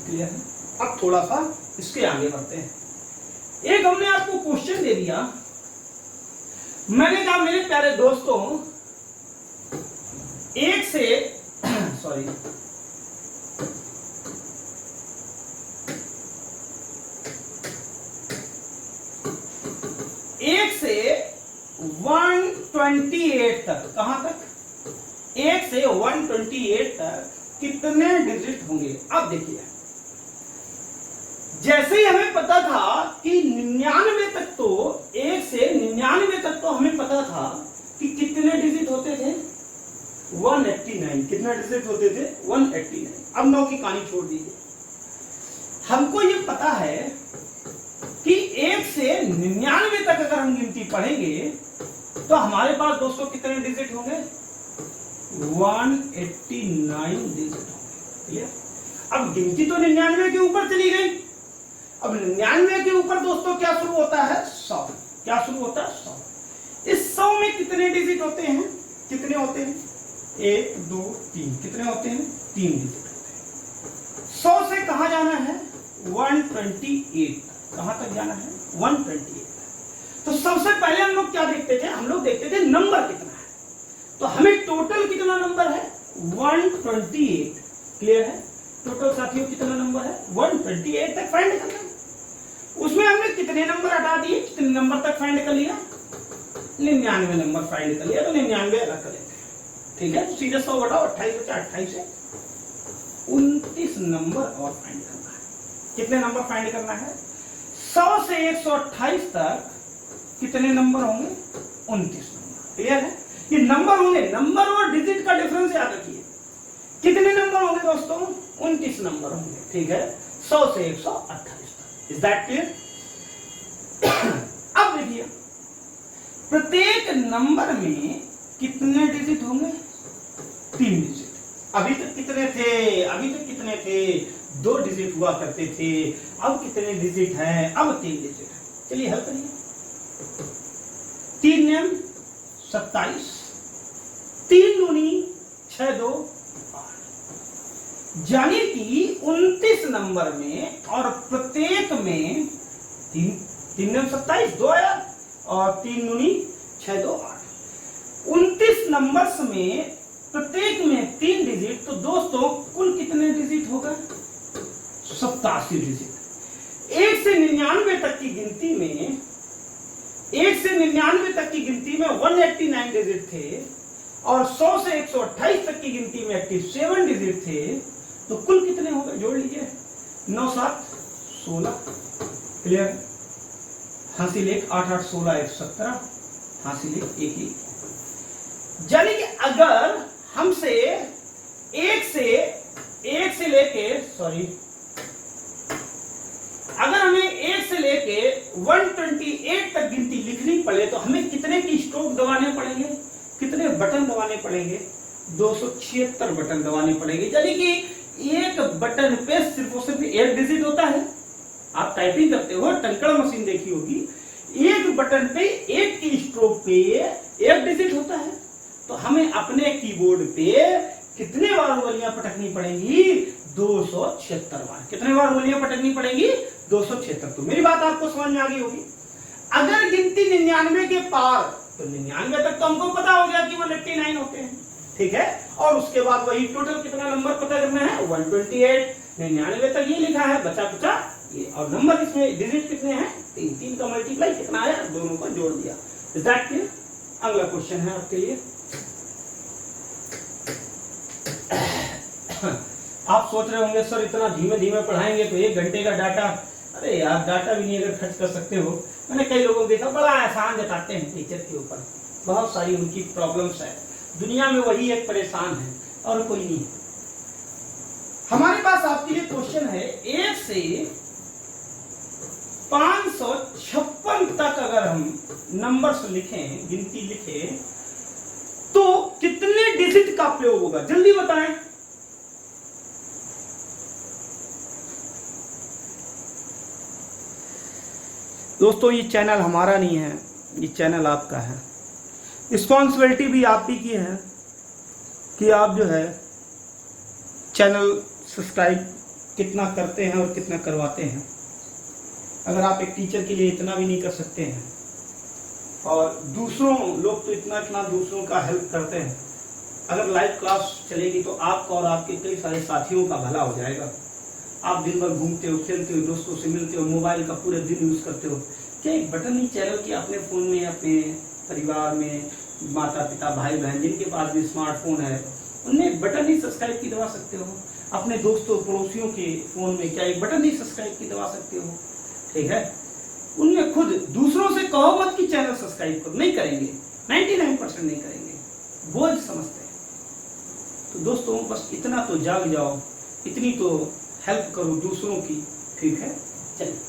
क्लियर है? अब थोड़ा सा इसके आगे बढ़ते हैं। एक हमने आपको क्वेश्चन दे दिया, मैंने कहा मेरे प्यारे दोस्तों, एक से सॉरी एक से 128 तक, कहां तक? एक से 128 तक कितने डिजिट होंगे? अब देखिए, जैसे ही हमें पता था कि 99 तक, तो 1 से 99 तक तो हमें पता था कि कितने डिजिट होते थे? 189। कितने डिजिट होते थे? 189। अब 9 की कहानी छोड़ दीजिए। हमको ये पता है कि 1 से 99 तक अगर हम गिनती पढ़ेंगे तो हमारे पास दोस्तों कितने डिजिट होंगे? 189 डिजिट होंगे। क्लियर? अब गिनती तो 99 के ऊपर चली गई। अब 99 के ऊपर दोस्तों क्या शुरू होता है? 100। क्या शुरू होता है? 100। इस 100 में कितने डिजिट होते हैं? कितने होते हैं? 1 2 3। कितने होते हैं? 3 डिजिट होते हैं। 100 से कहां जाना है? 128। कहां तक जाना है? 128। तो सबसे पहले हम लोग क्या देखते थे? हम लोग देखते थे नंबर कितना है। तो हमें टोटल कितना नंबर है? 128। क्लियर है? टोटल साथियों कितना नंबर है? 128 तक फाइंड करना है। उसमें हमने कितने नंबर हटा दिए? कितने नंबर तक फाइंड कर लिया? 99 नंबर फाइंड कर लिया, तो 99 अलग करेंगे। ठीक है? सीधे 100 घटाओ, 28 बचा, 28 है, 29 नंबर और फाइंड करना है। कितने नंबर फाइंड करना है? 100 से 128 तक कितने नंबर होंगे? 29 नंबर। क्लियर है? ये नंबर होंगे, नंबर और डिजिट का डिफरेंस याद रखिए। कितने नंबर होंगे दोस्तों? 29 नंबर होंगे। ठीक है? 100 से 128 तक। Is that clear? अब देखिए, प्रत्येक नंबर में कितने डिजिट होंगे? 3 डिजिट। अभी तक कितने थे? अभी तक कितने थे? 2 डिजिट हुआ करते थे। अब कितने डिजिट हैं? अब 3 डिजिट है। चलिए हल करिए। 3 नियम 27, 3 दूनी 6 2 8। यानी कि 29 नंबर में और प्रत्येक में 3 नियम 27, 2 आया, और 3 दूनी 6 2 8। 29 नंबर्स में प्रत्येक में 3 डिजिट, तो दोस्तों कुल कितने डिजिट होगा? 87 डिजिट। 1 से 99 तक की गिनती में 1 से 99 तक की गिनती में 189 डिजिट थे, और 100 से 128 तक की गिनती में 87 डिजिट थे। तो कुल कितने हो गए? जोड़ लीजिए, 9 7 16। क्लियर? हासिल 1 8 8 16 1 17, हासिल 1 1 1। यानी कि अगर हमसे 1 से लेके अगर हमें 1 से लेके 128 तक गिनती लिखनी पड़े तो हमें कितने की स्ट्रोक दबाने पड़ेंगे? कितने बटन दबाने पड़ेंगे? 276 बटन दबाने पड़ेंगे। यानी कि एक बटन पे सिर्फ और सिर्फ 1 डिजिट होता है। आप टाइपिंग करते हो, टंकड़ मशीन देखी होगी, एक बटन पे 1 की स्ट्रोक पे 1 डिजिट होता है। तो हमें अपने कीबोर्ड पे कितने बार उंगलियां पटकनी पड़ेंगी? 276 बार। कितने बार उंगलियां पटकनी पड़ेंगी? 276। तो मेरी बात आपको समझ में आ गई होगी। अगर गिनती 99 के पार, तो 99 तक तो हमको पता हो गया कि 189 होते हैं। ठीक है? और उसके बाद वही टोटल कितना नंबर पता करना है? 128। 99 तक ये लिखा है, बचा बचा ये, और नंबर इसमें डिजिट कितने हैं? 3 का मल्टीप्लाई कितना आया? दोनों को जोड़ दिया। Is that clear? अगला क्वेश्चन है आपके लिए। आप सोच रहे होंगे सर इतना धीमे धीमे पढ़ाएंगे तो 1 घंटे का डाटा, अरे यार डाटा भी नहीं अगर खर्च कर सकते हो। मैंने कई लोगों को देखा बड़ा आसान जताते हैं टीचर के ऊपर, बहुत सारी उनकी प्रॉब्लम्स है, दुनिया में वही एक परेशान है और कोई नहीं। हमारे पास आपके लिए क्वेश्चन है, 1 से 556 तक अगर हम नंबर्स लिखें, गिनती लिखें, तो कितने डिजिट का प्रयोग होगा? जल्दी बताएं। दोस्तों ये चैनल हमारा नहीं है, ये चैनल आपका है। रिस्पॉन्सिबिलिटी भी आप ही की है कि आप जो है चैनल सब्सक्राइब कितना करते हैं और कितना करवाते हैं। अगर आप एक टीचर के लिए इतना भी नहीं कर सकते हैं, और दूसरों लोग तो इतना इतना दूसरों का हेल्प करते हैं, अगर लाइव क्लास चलेगी तो आपका और आपके कई सारे साथियों का भला हो जाएगा। आप दिन भर घूमते हो, खेलते हो, दोस्तों से मिलते हो, मोबाइल का पूरे दिन यूज़ करते हो, क्या एक बटन नहीं चैनल की अपने फ़ोन में, अपने परिवार में माता पिता भाई बहन जिनके पास भी स्मार्टफोन है उनमें एक बटन ही सब्सक्राइब की दबा सकते हो। अपने दोस्तों पड़ोसियों के फ़ोन में क्या एक बटन ही सब्सक्राइब की दबा सकते हो? ठीक है, उनमें खुद दूसरों से कहो मत कि चैनल सब्सक्राइब करो, नहीं करेंगे, 99% नहीं करेंगे, बोझ समझते हैं। तो दोस्तों बस इतना तो जाग जाओ, इतनी तो हेल्प करो दूसरों की। ठीक है, चलिए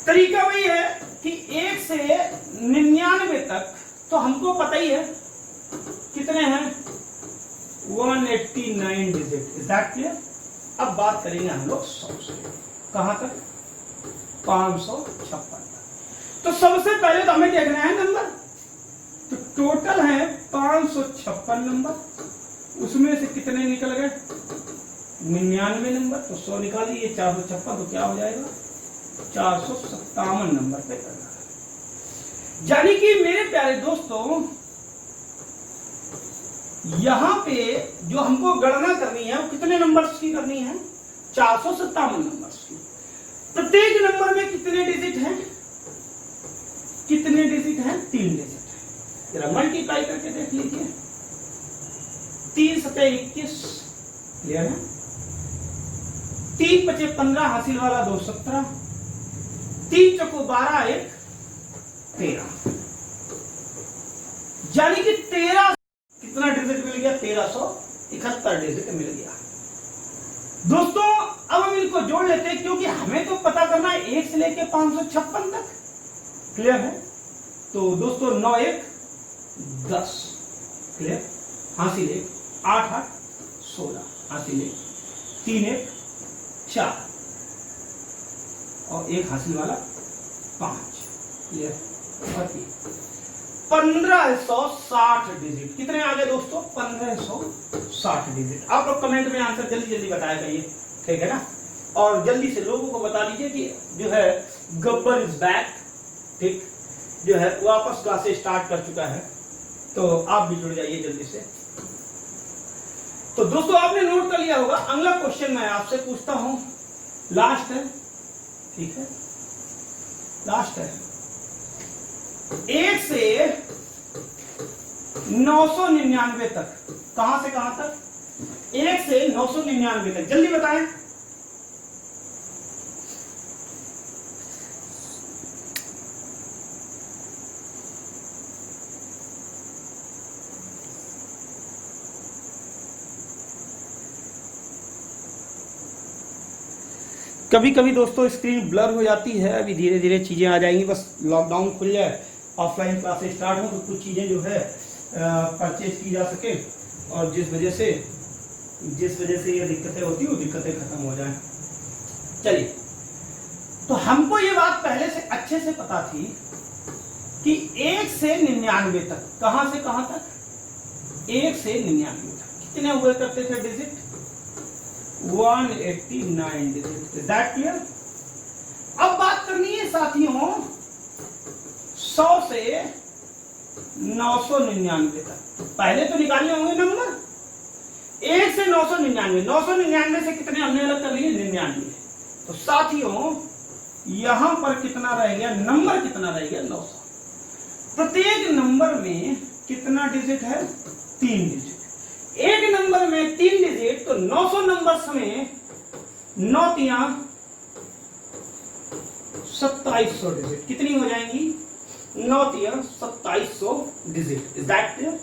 तरीका वही है कि 1 से 99 तक तो हमको पता ही है कितने हैं, 189 डिजिट। Is that clear? अब बात करेंगे हम लोग 100 से कहां तक, 556 तक। तो सबसे पहले तो हमें देखना है नंबर। तो टोटल है 556 नंबर, उसमें से कितने निकल गए, 99 नंबर। तो 100 निकालिए, 456 तो क्या हो जाएगा, 457 नंबर पे करना है। यानी कि मेरे प्यारे दोस्तों यहां पे जो हमको गणना करनी है वो कितने नंबर्स की करनी है, 457 नंबर्स की। प्रत्येक नंबर में कितने डिजिट हैं, कितने डिजिट हैं, 3 डिजिट है। जरा मल्टीप्लाई करके देख लीजिए, 3 सतह 21, क्लियर है, 3 पचे 15, हासिल वाला 2 17, 3 चौको 12, 1 13, यानी कि 13 कितना डिजिट मिल गया, 1371 डिजिट मिल गया। दोस्तों अब हम इनको जोड़ लेते हैं, क्योंकि हमें तो पता करना है 1 से लेके 556 तक, क्लियर है। तो दोस्तों 9 1 10, क्लियर, हासिल 1 8 8 16, हासिल 1 3 1 4 और 1 हासिल वाला 5, क्लियर, और 1560 डिजिट। कितने आ गए दोस्तों, 1560 डिजिट। आप लोग कमेंट में आंसर जल्दी जल्दी बताया करिए, ठीक है ना। और जल्दी से लोगों को बता दीजिए कि जो है गब्बर इज बैक, ठीक, जो है वापस क्लासेस स्टार्ट कर चुका है, तो आप भी जुड़ जाइए जल्दी से। तो दोस्तों आपने नोट कर लिया होगा, अगला क्वेश्चन मैं आपसे पूछता हूं, लास्ट है, ठीक है, लास्ट है। 1 से 999 तक, कहां से कहां तक, 1 से 999 तक, जल्दी बताएं। कभी कभी दोस्तों स्क्रीन ब्लर हो जाती है, अभी धीरे धीरे चीज़ें आ जाएंगी, बस लॉकडाउन खुल जाए, ऑफलाइन क्लासेस स्टार्ट हो तो कुछ चीज़ें जो है परचेज की जा सके, और जिस वजह से ये दिक्कतें होती हैं वो दिक्कतें खत्म हो जाएं। चलिए, तो हमको ये बात पहले से अच्छे से पता थी कि 1 से 99 तक, कहां से कहां तक, 1 से 99 तक कितने हुए करते थे digit, 189 digit. Is that clear? अब बात करनी है साथियों 100 से 999 तक। पहले तो निकालने होंगे नंबर, 1 से 999, 999 से कितने हमने अलग कर लिए, 99। तो साथियों यहां पर कितना रह गया, नंबर कितना रह गया, 900। प्रत्येक नंबर में कितना डिजिट है, 3 डिजिट। एक नंबर में 3 डिजिट, तो 900 नंबर्स में 9 तिया 2700 डिजिट। कितनी हो जाएंगी, 9 तिया 2700 digit. Is that clear?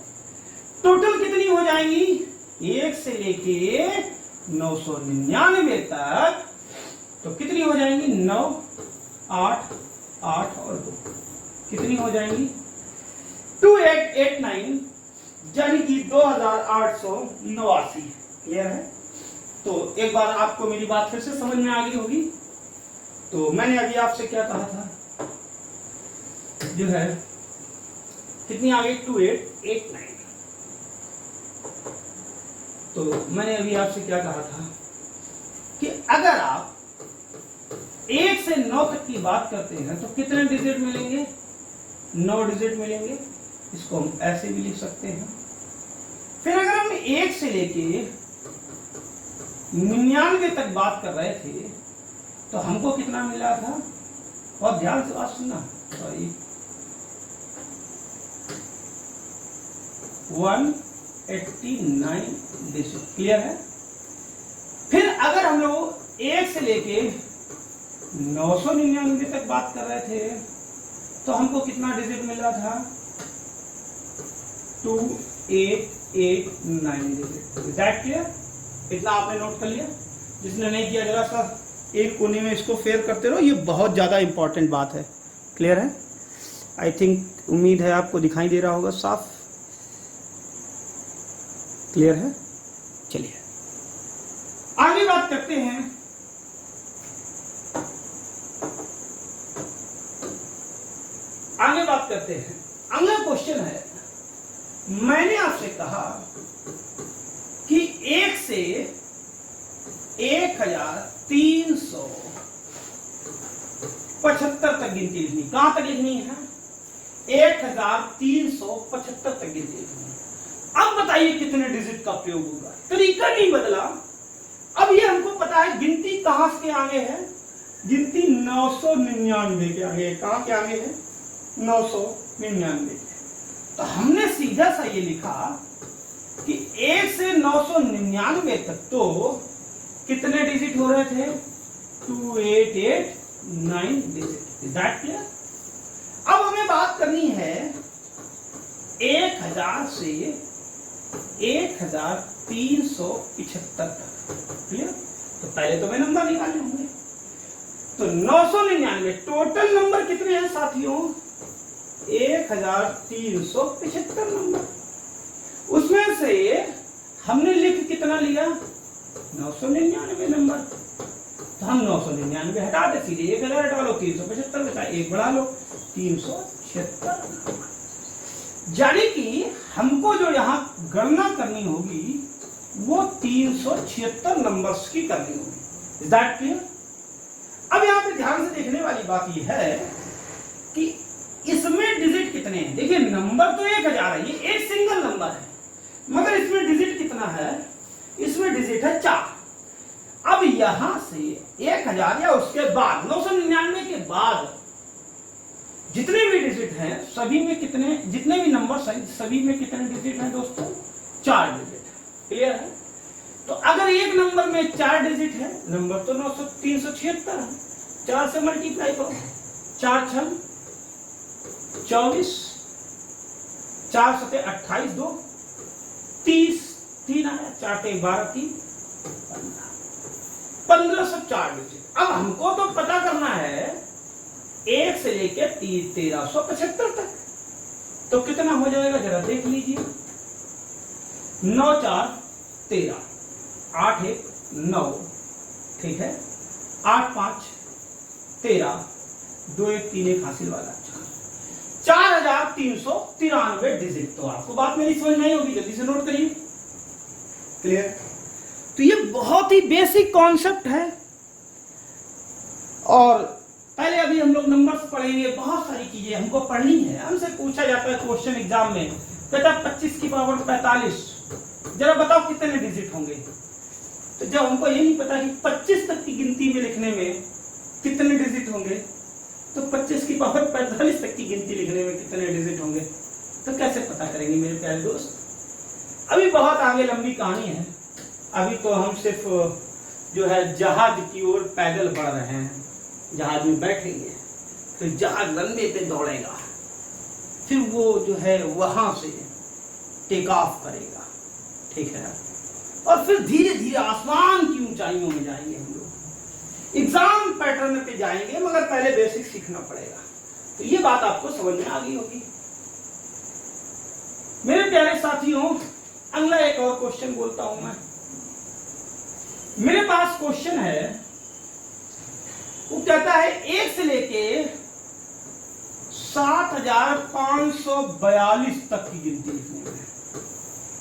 Total कितनी हो जाएंगी, 1 से लेके 999 तक, तो कितनी हो जाएंगी, 9 8 8 और 2, कितनी हो जाएंगी, 2889, यानी कि 2889। क्लियर है? तो एक बार आपको मेरी बात फिर से समझ में आ गई होगी। तो मैंने अभी आपसे क्या कहा था, जो है कितनी आ गई, 2889। तो मैंने अभी आपसे क्या कहा था कि अगर आप 1 से 9 तक की बात करते हैं तो कितने डिजिट मिलेंगे? 9 डिजिट मिलेंगे। इसको हम ऐसे भी लिख सकते हैं। फिर अगर हम 1 से लेके 99 तक बात कर रहे थे तो हमको कितना मिला था? और ध्यान से बात सुनना, सॉरी, 189 डिजिट। क्लियर है? फिर अगर हम लोग 1 से लेके 999 तक बात कर रहे थे तो हमको कितना डिजिट मिल रहा था? 2889 डिजिट। Is that clear? इतना आपने नोट कर लिया? जिसने नहीं किया जरा सा एक कोने में इसको फेयर करते रहो, ये बहुत ज्यादा इंपॉर्टेंट बात है। क्लियर है? आई थिंक, उम्मीद है आपको दिखाई दे रहा होगा साफ। क्लियर है? चलिए आगे बात करते हैं। अगला क्वेश्चन है, मैंने आपसे कहा कि 1 से 1375 तक गिनती लिखनी। कहां तक लिखनी है? 1375 तक गिनती लिखनी। अब बताइए कितने डिजिट का प्रयोग होगा? तरीका नहीं बदला। अब ये हमको पता है गिनती कहां के आगे है? गिनती 999 के आगे है। कहां के आगे है? 999। तो हमने सीधा सा ये लिखा कि 1 से 999 तक तो कितने डिजिट हो रहे थे? 2889 डिजिट। Is that clear? अब हमें बात करनी है 1000 से 1375 तक। क्लियर? तो पहले तो मैं नंबर निकाले होंगे। तो 999 टोटल नंबर कितने हैं साथियों? 1375 नंबर। उसमें से हमने लिख कितना लिया? 999 नंबर। तो हम 999 हटा दे, सीधे 1000 हटा लो, 375 बचा, एक बढ़ा लो, 376 नंबर। यानी कि हमको जो यहाँ गणना करनी होगी वो 376 नंबर्स की करनी होगी। Is that clear? अब यहाँ पे ध्यान से देखने वाली बात यह है कि इसमें डिजिट कितने हैं। देखिए नंबर तो 1000 है, ये एक सिंगल नंबर है, मगर इसमें डिजिट कितना है? इसमें डिजिट है 4। अब यहां से 1000 या उसके बाद 999 के बाद जितने भी डिजिट हैं सभी में कितने, जितने भी नंबर सभी में कितने डिजिट हैं दोस्तों? 4 डिजिट। क्लियर है? तो अगर एक नंबर में 4 डिजिट है, नंबर तो 376 है, 4 से मल्टीप्लाई करो, 4 6 24, 4 7 28, 2 30, 3 आया, 4 12 3 1504 डिजिट। अब हमको तो पता करना है 1 से लेकर 1375 तक। तो कितना हो जाएगा जरा देख लीजिए। 9 4 13, 8 1 9, ठीक है, 8 5 13, 2 1 3 1 हासिल वाला 4393 डिजिट। तो आपको बात मेरी समझ में आई होगी, जल्दी से नोट करिए। क्लियर? तो ये बहुत ही बेसिक कॉन्सेप्ट है। और पहले अभी हम लोग नंबर्स पढ़ेंगे, बहुत सारी चीजें हमको पढ़नी है। हमसे पूछा जाता है क्वेश्चन एग्जाम में, बेटा 25 की पावर 45, जरा बताओ कितने डिजिट होंगे। तो जब हमको ये नहीं पता कि 25 तक की गिनती में लिखने में कितने डिजिट होंगे, तो 25 की पावर 45 तक की गिनती लिखने में कितने डिजिट होंगे, तो कैसे पता करेंगे मेरे प्यारे दोस्त। अभी बहुत आगे लंबी कहानी है। अभी तो हम सिर्फ जो है जहाज की ओर पैदल बढ़ रहे हैं। जहाज में बैठेंगे तो जहाज रनवे पे दौड़ेगा, फिर वो जो है वहां से टेक ऑफ करेगा, ठीक है, और फिर धीरे धीरे आसमान की ऊंचाइयों में जाएंगे हम लोग। एग्जाम पैटर्न पे जाएंगे, मगर पहले बेसिक सीखना पड़ेगा। तो ये बात आपको समझ में आ गई होगी मेरे प्यारे साथियों। अगला एक और क्वेश्चन बोलता हूं मैं। मेरे पास क्वेश्चन है, वो कहता है 1 से लेके 7542 तक की गिनती लिखने में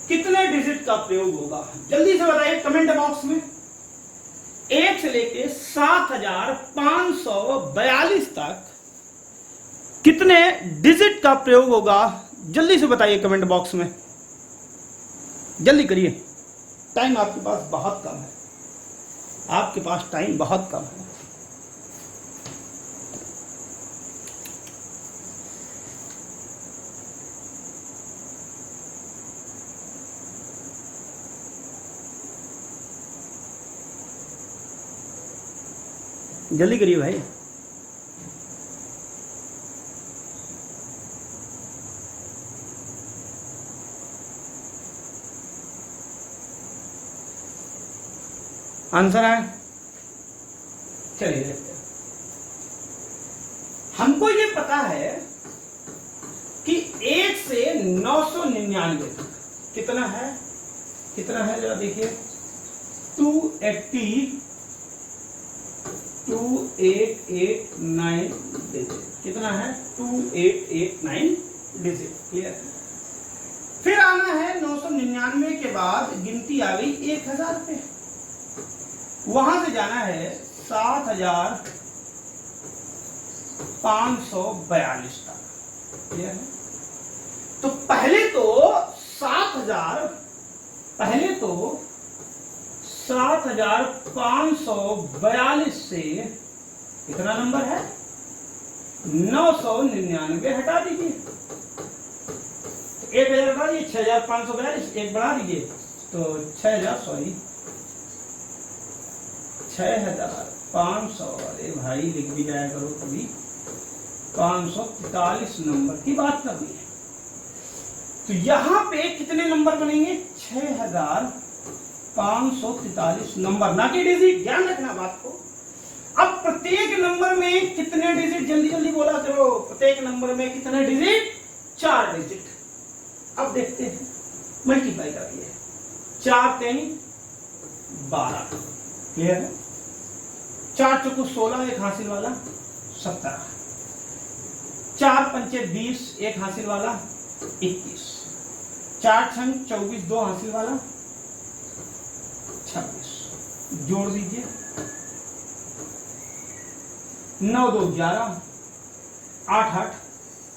कितने डिजिट का प्रयोग होगा? जल्दी से बताइए कमेंट बॉक्स में। 1 से लेके 7542 तक कितने डिजिट का प्रयोग होगा? जल्दी से बताइए कमेंट बॉक्स में, जल्दी करिए, टाइम आपके पास बहुत कम है, आपके पास टाइम बहुत कम है। जल्दी करिए भाई। आंसर है, चलिए देखते हैं। हमको ये पता है कि 1 से 999 तक कितना है, कितना है जरा देखिए, 2889 डिजिट, कितना है 2889 डिजिट, क्लियर। फिर आना है 999 के बाद गिनती आ गई 1000 पे, वहां से जाना है 7542 तक, क्लियर है। तो पहले तो 7542 से कितना नंबर है 999 हटा दीजिए, 1000 हटा दीजिए, 6542 एक बढ़ा दीजिए तो 6500, अरे भाई लिख भी जाया करो कभी, 543 नंबर की बात करनी है। तो यहां पे कितने नंबर बनेंगे 6543 नंबर, ना कि डिजिट, ध्यान रखना बात को। अब प्रत्येक नंबर में कितने डिजिट, जल्दी जल्दी बोला चलो, प्रत्येक नंबर में कितने डिजिट 4 डिजिट। अब देखते हैं, मल्टीप्लाई करिए, 4 3 12, क्लियर है। 4 चौको 16, एक हासिल वाला 17, 4 पंचे 20, एक हासिल वाला 21, 4 छंग 24, 2 हासिल वाला 26, जोड़ दीजिए, 9 2 11, 8 8,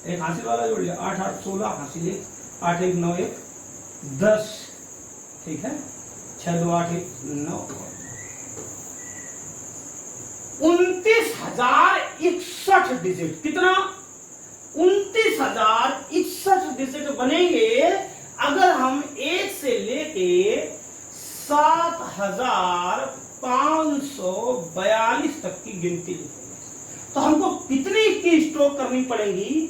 एक हासिल वाला जोड़ लिया, 8 8 16, हासिल 1, 8 1 9 1 10, ठीक है, 6 2 8 1 9, 29,061 डिजिट, कितना 29,061 डिजिट बनेंगे अगर हम 1 से लेके 7542 तक की गिनती लिखेंगे। तो हमको कितनी की स्ट्रोक करनी पड़ेगी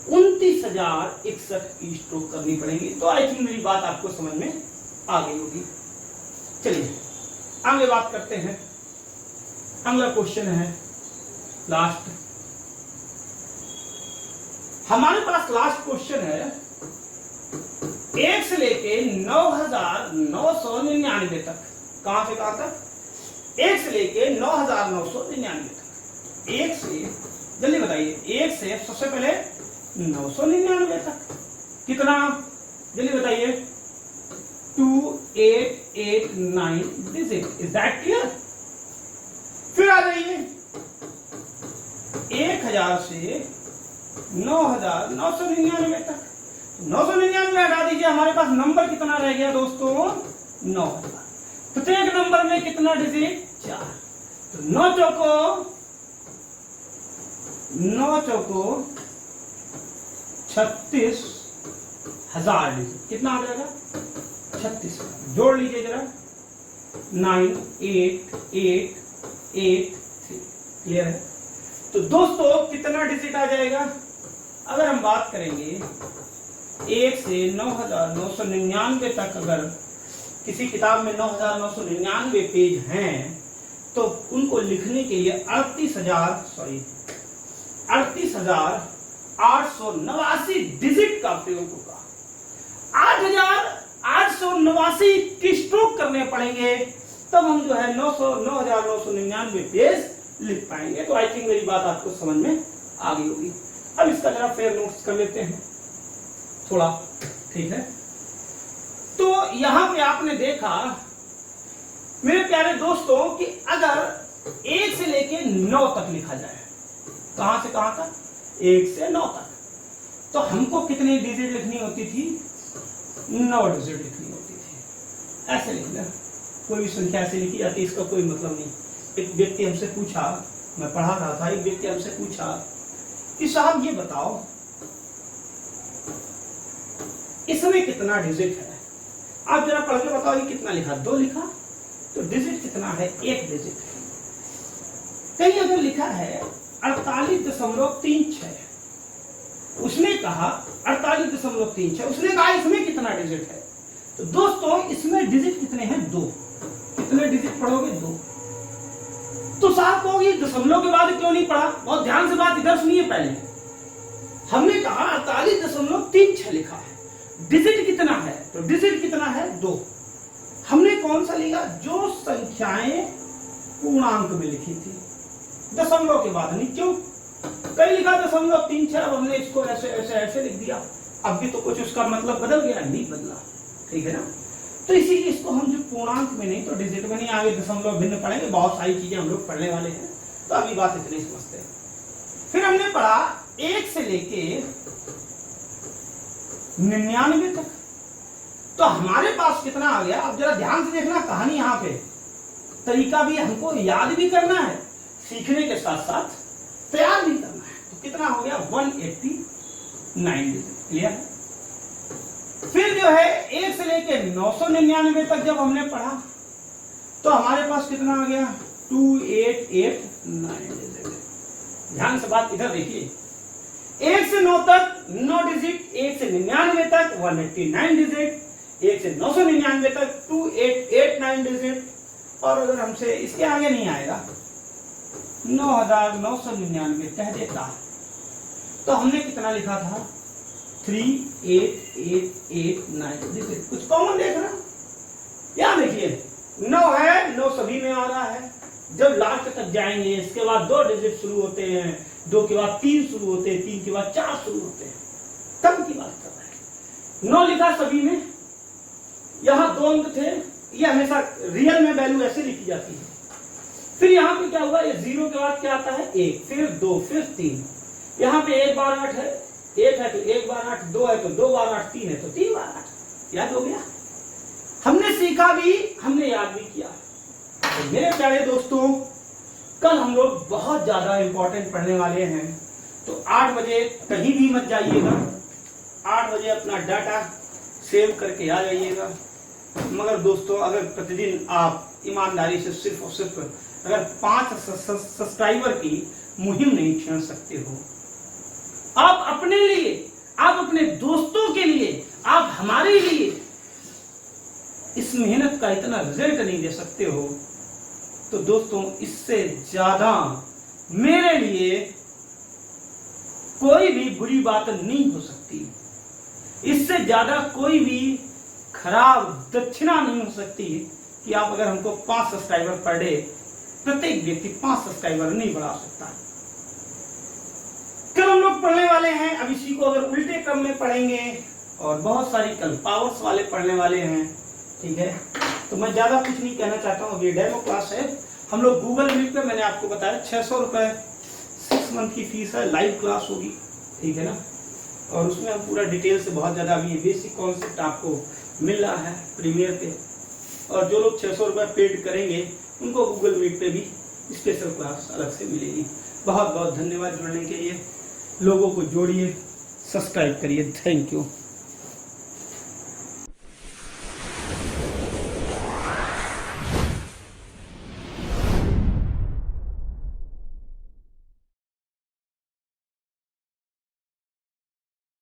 29,061 की स्ट्रोक करनी पड़ेगी। तो आई थिंक मेरी बात आपको समझ में आ गई होगी। चलिए आगे बात करते हैं, अगला क्वेश्चन है लास्ट, हमारे पास लास्ट क्वेश्चन है 1 से लेके 9,999 तक, कहां से कहां तक 1 से लेके 9,999 तक, 1 से जल्दी बताइए, 1 से सबसे पहले 999 तक कितना, जल्दी बताइए 2889 डिजिट, इज दैट क्लियर। फिर आ जाइए 1000 से 9,999 तक, 999 हटा दीजिए, हमारे पास नंबर कितना रह गया दोस्तों 9,000। प्रत्येक नंबर में कितना डिजिट 4, तो 9 चौको 36,000 डिजिट, कितना आ जाएगा 36, जोड़ लीजिए जरा 9 8 8 8 3, क्लियर है। तो दोस्तों कितना डिजिट आ जाएगा, अगर हम बात करेंगे 1 से 9,999 तक, अगर किसी किताब में 9,999 पेज हैं तो उनको लिखने के लिए 38,889 डिजिट का प्रयोग होगा। 8,889 की स्ट्रोक करने पड़ेंगे, तब हम जो है 9,999 पेज लिख पाएंगे। तो आई थिंक मेरी बात आपको समझ में आ गई होगी। अब इसका जरा फेयर नोट्स कर लेते हैं थोड़ा, ठीक है। तो यहां पे आपने देखा मेरे प्यारे दोस्तों कि अगर 1 से लेके 9 तक लिखा जाए, कहां से कहां तक, 1 से 9 तक, तो हमको कितनी डिजिट लिखनी होती थी, 9 डिजिट लिखनी होती थी। ऐसे लिखना, कोई भी संख्या ऐसे लिखी जाती, इसका कोई मतलब नहीं। एक व्यक्ति हमसे पूछा, मैं पढ़ा रहा था, एक व्यक्ति हमसे पूछा कि साहब ये बताओ इसमें कितना डिजिट है, आप जरा पढ़ के बताओ ये कितना लिखा, 2 लिखा, तो डिजिट कितना है, 1 डिजिट। कहीं अगर लिखा है 48.36, उसने कहा 48.36, उसने कहा इसमें कितना डिजिट है, तो दोस्तों इसमें डिजिट कितने हैं, 2। कितने डिजिट पढ़ोगे, 2। तो साहब कहोगे दशमलव के बाद क्यों नहीं पढ़ा, बहुत ध्यान से बात इधर सुनिए। पहले हमने कहा 48.36 लिखा है, डिजिट कितना है, तो डिजिट कितना है, 2। हमने कौन सा लिखा, जो संख्याएं पूर्णांक में लिखी थी, दशमलव के बाद नहीं। क्यों, कई लिखा 0.36, अब हमने इसको ऐसे ऐसे ऐसे लिख दिया, अब भी तो कुछ उसका मतलब बदल गया, नहीं बदला, ठीक है ना। तो इसीलिए इसको हम जो पूर्णांक में नहीं तो डिजिट में नहीं, आगे दशमलव भिन्न पढ़ेंगे, बहुत सारी चीजें हम लोग पढ़ने वाले हैं, तो अभी बात इतनी समझते हैं। फिर हमने पढ़ा 1 से लेके 99 तक, तो हमारे पास कितना आ गया। अब जरा ध्यान से देखना कहानी, यहाँ पे तरीका भी हमको याद भी करना है, सीखने के साथ साथ तैयार भी करना है। तो कितना हो गया, 189 डिजिट, क्लियर है। फिर जो है 1 से लेके 999 तक जब हमने पढ़ा, तो हमारे पास कितना आ गया, 2889 डिजिट। ध्यान से बात इधर देखिए, 1 से 9 तक 9 डिजिट, 1 से 99 तक 189 डिजिट, 1 से 999 तक 2889 डिजिट, और अगर हमसे इसके आगे नहीं आएगा 9999 कह देता, तो हमने कितना लिखा था, 38889 डिजिट। कुछ कॉमन देख रहा, यहां देखिए 9 है, 9 सभी में आ रहा है। जब लास्ट तक जाएंगे इसके बाद 2 डिजिट शुरू होते हैं, 2 के बाद 3 शुरू होते हैं, 3 के बाद 4 शुरू होते हैं, तब की बात कर रहे हैं। 9 लिखा सभी में, यहां 2 अंक थे, ये हमेशा रियल में वैल्यू ऐसे लिखी जाती है। फिर यहाँ पे क्या हुआ, ये 0 के बाद क्या आता है, 1, फिर 2, फिर 3, यहाँ पे 1 बार 8 है, 1 है तो 1 बार 8, 2 है तो 2 बार 8, 3 है तो 3 बार 8, याद हो गया। हमने सीखा भी, हमने याद भी किया। तो मेरे प्यारे दोस्तों, कल हम लोग बहुत ज्यादा इंपॉर्टेंट पढ़ने वाले हैं, तो 8 बजे कहीं भी मत जाइएगा, 8 बजे अपना डाटा सेव करके आ जाइएगा। मगर दोस्तों, अगर प्रतिदिन आप ईमानदारी से सिर्फ और सिर्फ अगर 5 सब्सक्राइबर की मुहिम नहीं छेड़ सकते हो, आप अपने लिए, आप अपने दोस्तों के लिए, आप हमारे लिए इस मेहनत का इतना रिजल्ट नहीं दे सकते हो, तो दोस्तों इससे ज्यादा मेरे लिए कोई भी बुरी बात नहीं हो सकती, इससे ज्यादा कोई भी खराब दक्षिणा नहीं हो सकती कि आप अगर हमको 5 सब्सक्राइबर पर डे, प्रत्येक व्यक्ति 5 सब्सक्राइबर नहीं बढ़ा सकता। कल हम लोग पढ़ने वाले हैं, अब इसी को अगर उल्टे क्रम में पढ़ेंगे, और बहुत सारी कल पावर्स वाले पढ़ने वाले हैं, ठीक है। तो मैं ज्यादा कुछ नहीं कहना चाहता हूँ, अभी डेमो क्लास है। हम लोग गूगल मीट पे, मैंने आपको बताया 600 रुपए 6 मंथ की फीस है, लाइव क्लास होगी, ठीक है ना। और उसमें हम पूरा डिटेल से बहुत ज्यादा अभी बेसिक कॉन्सेप्ट आपको मिल रहा है प्रीमियर पे, और जो लोग 600 रुपए पेड करेंगे उनको गूगल मीट पे भी स्पेशल क्लास अलग से मिलेगी। बहुत बहुत धन्यवाद जुड़ने के लिए, लोगों को जोड़िए, सब्सक्राइब करिए, थैंक यू।